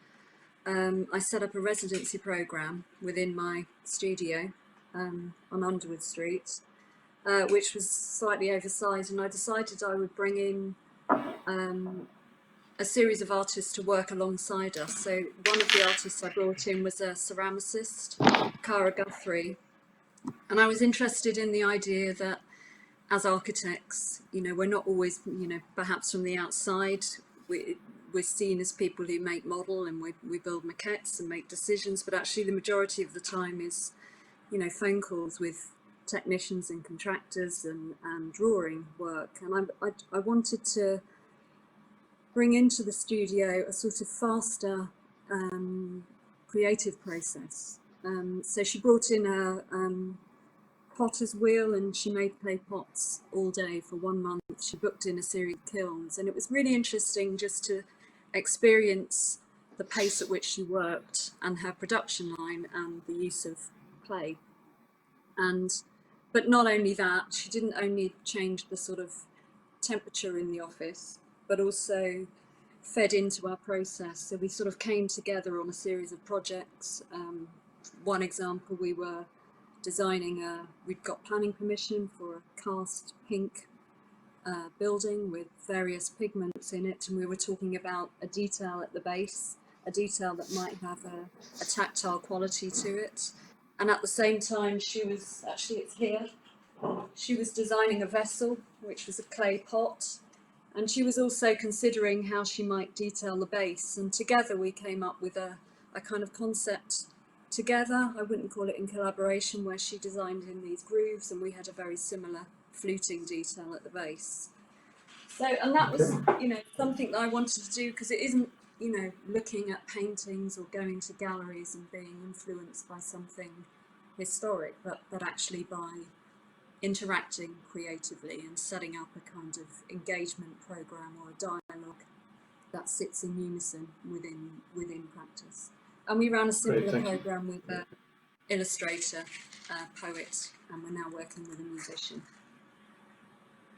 C: I set up a residency programme within my studio on Underwood Street, which was slightly oversized, and I decided I would bring in a series of artists to work alongside us. So one of the artists I brought in was a ceramicist, Cara Guthrie, and I was interested in the idea that as architects, we're not always, perhaps from the outside, we're seen as people who make model and we build maquettes and make decisions, but actually the majority of the time is, phone calls with technicians and contractors and drawing work. And I wanted to bring into the studio a sort of faster creative process. So she brought in a potter's wheel, and she made clay pots all day for 1 month. She booked in a series of kilns, and it was really interesting just to experience the pace at which she worked and her production line and the use of clay. But not only that, she didn't only change the sort of temperature in the office, but also fed into our process. So we sort of came together on a series of projects. One example, we were designing we'd got planning permission for a cast pink building with various pigments in it, and we were talking about a detail at the base, a detail that might have a tactile quality to it. And at the same time, she was, actually it's here, she was designing a vessel, which was a clay pot, and she was also considering how she might detail the base. And together we came up with a kind of concept together. I wouldn't call it in collaboration, where she designed in these grooves and we had a very similar fluting detail at the base. So, and that was, something that I wanted to do, because it isn't, looking at paintings or going to galleries and being influenced by something historic, but actually by interacting creatively and setting up a kind of engagement program or a dialogue that sits in unison within practice. And we ran a similar program with an illustrator, poet, and we're now working with a musician.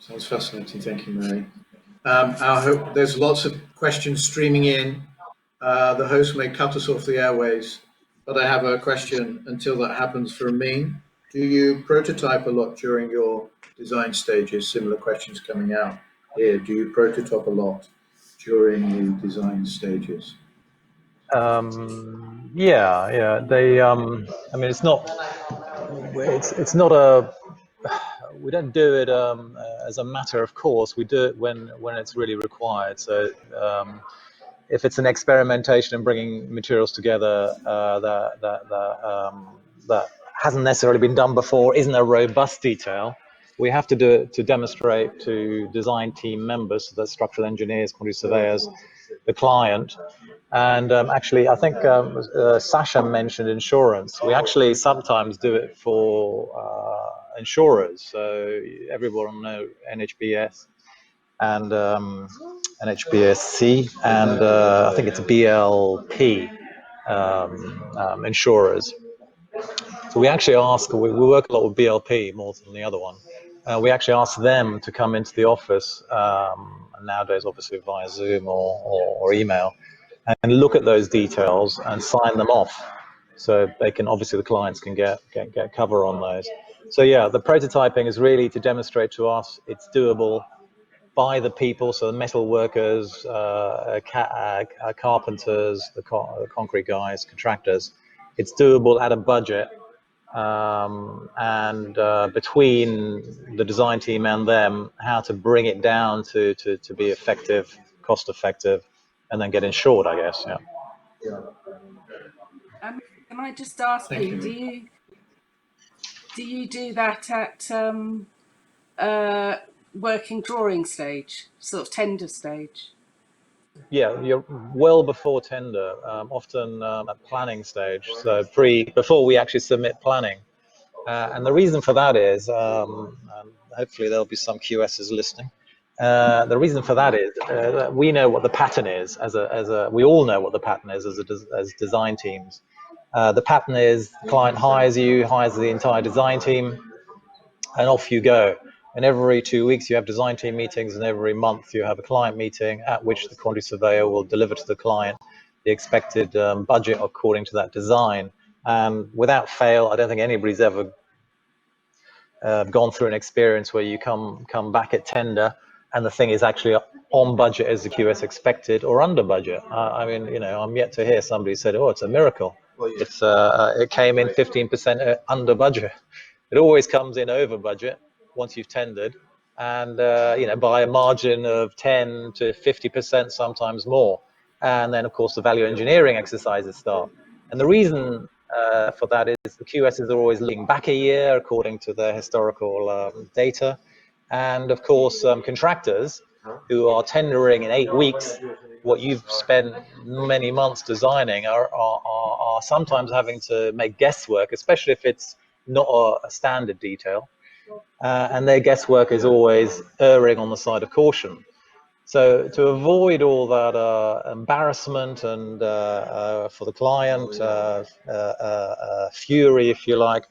G: Sounds fascinating. Thank you, Mary. I hope there's lots of questions streaming in. The host may cut us off the airways, but I have a question until that happens for Amin. Do you prototype a lot during your design stages? Similar questions coming out here. Do you prototype a lot during the design stages?
B: Yeah. They. I mean, it's not. it's not a, we don't do it as a matter of course. We do it when it's really required. So if it's an experimentation and bringing materials together that hasn't necessarily been done before, isn't a robust detail, we have to do it to demonstrate to design team members, so the structural engineers, quantity surveyors, the client. And actually, I think Sasha mentioned insurance. We actually sometimes do it for insurers. So everyone know NHBS and NHBSC, and I think it's BLP insurers. So we actually ask, we work a lot with BLP more than the other one. We actually ask them to come into the office, and nowadays obviously via Zoom or email, and look at those details and sign them off. So they can, obviously the clients can get cover on those. So yeah, the prototyping is really to demonstrate to us it's doable by the people, so the metal workers, carpenters, the concrete guys, contractors. It's doable at a budget, and between the design team and them, how to bring it down to be effective, cost effective, and then get insured, I guess. Yeah.
H: Can I just ask you, do you do that at working drawing stage, sort of tender stage?
B: Yeah, you're well before tender, often at planning stage, so before we actually submit planning. And the reason for that is, hopefully there'll be some QSs listening. The reason for that is we know what the pattern is we all know what the pattern is as design teams. The pattern is the client hires the entire design team, and off you go. And every 2 weeks you have design team meetings, and every month you have a client meeting at which the quantity surveyor will deliver to the client the expected budget according to that design. And without fail, I don't think anybody's ever gone through an experience where you come back at tender and the thing is actually on budget as the QS expected or under budget. I mean, you know, I'm yet to hear somebody said, "Oh, it's a miracle. It came in 15% under budget." It always comes in over budget once you've tendered, and you know, by a margin of 10 to 50%, sometimes more. And then, of course, the value engineering exercises start. And the reason for that is the QSs are always looking back a year according to their historical data. And of course, contractors who are tendering in 8 weeks what you've spent many months designing are sometimes having to make guesswork, especially if it's not a standard detail. And their guesswork is always erring on the side of caution. So to avoid all that embarrassment and for the client, fury, if you like,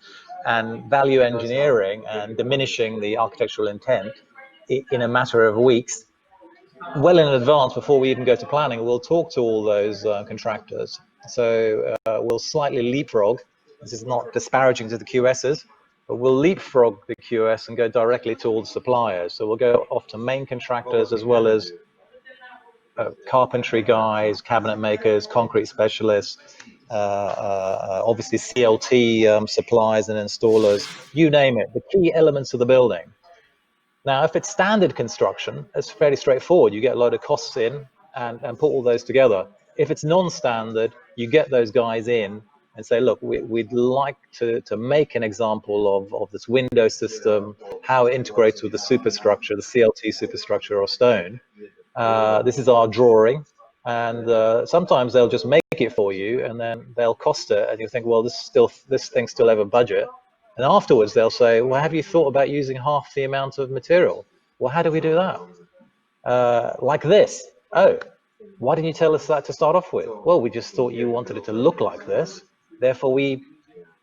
B: and value engineering and diminishing the architectural intent in a matter of weeks, well in advance before we even go to planning, we'll talk to all those contractors. So we'll slightly leapfrog. This is not disparaging to the QSs, but we'll leapfrog the QS and go directly to all the suppliers. So we'll go off to main contractors as well as carpentry guys, cabinet makers, concrete specialists, obviously CLT suppliers and installers, you name it, the key elements of the building. Now, if it's standard construction, it's fairly straightforward. You get a load of costs in and put all those together. If it's non-standard, you get those guys in and say, look, we'd like to make an example of this window system, how it integrates with the superstructure, the CLT superstructure or stone. This is our drawing. And sometimes they'll just make it for you and then they'll cost it. And you think, well, this thing still have a budget. And afterwards, they'll say, well, have you thought about using half the amount of material? Well, how do we do that? Like this. Oh, why didn't you tell us that to start off with? Well, we just thought you wanted it to look like this. Therefore, we,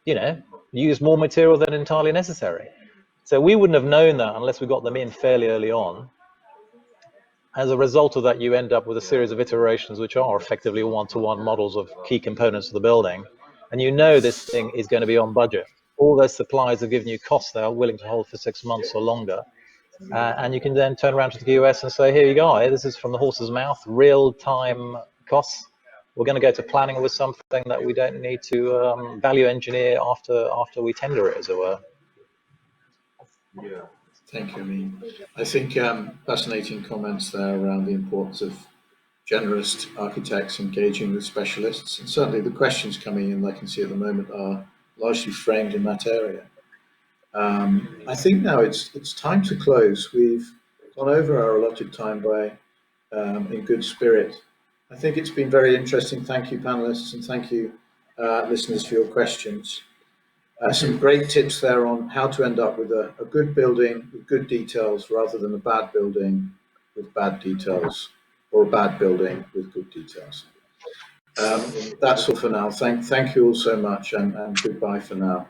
B: you know, use more material than entirely necessary. So we wouldn't have known that unless we got them in fairly early on. As a result of that, you end up with a series of iterations which are effectively one-to-one models of key components of the building. And you know this thing is going to be on budget. All those suppliers have given you costs they are willing to hold for 6 months or longer. And you can then turn around to the QS and say, here you go, this is from the horse's mouth, real-time costs. we're going to go to planning with something that we don't need to value engineer after we tender it, as it were.
G: Thank you, Amin. I think fascinating comments there around the importance of generalist architects engaging with specialists, and certainly the questions coming in, I can see at the moment, are largely framed in that area. I think now it's time to close. We've gone over our allotted time by in good spirit. I think it's been very interesting. Thank you, panelists, and thank you, listeners, for your questions. Some great tips there on how to end up with a good building with good details rather than a bad building with bad details, or a bad building with good details. That's all for now. Thank you all so much, and goodbye for now.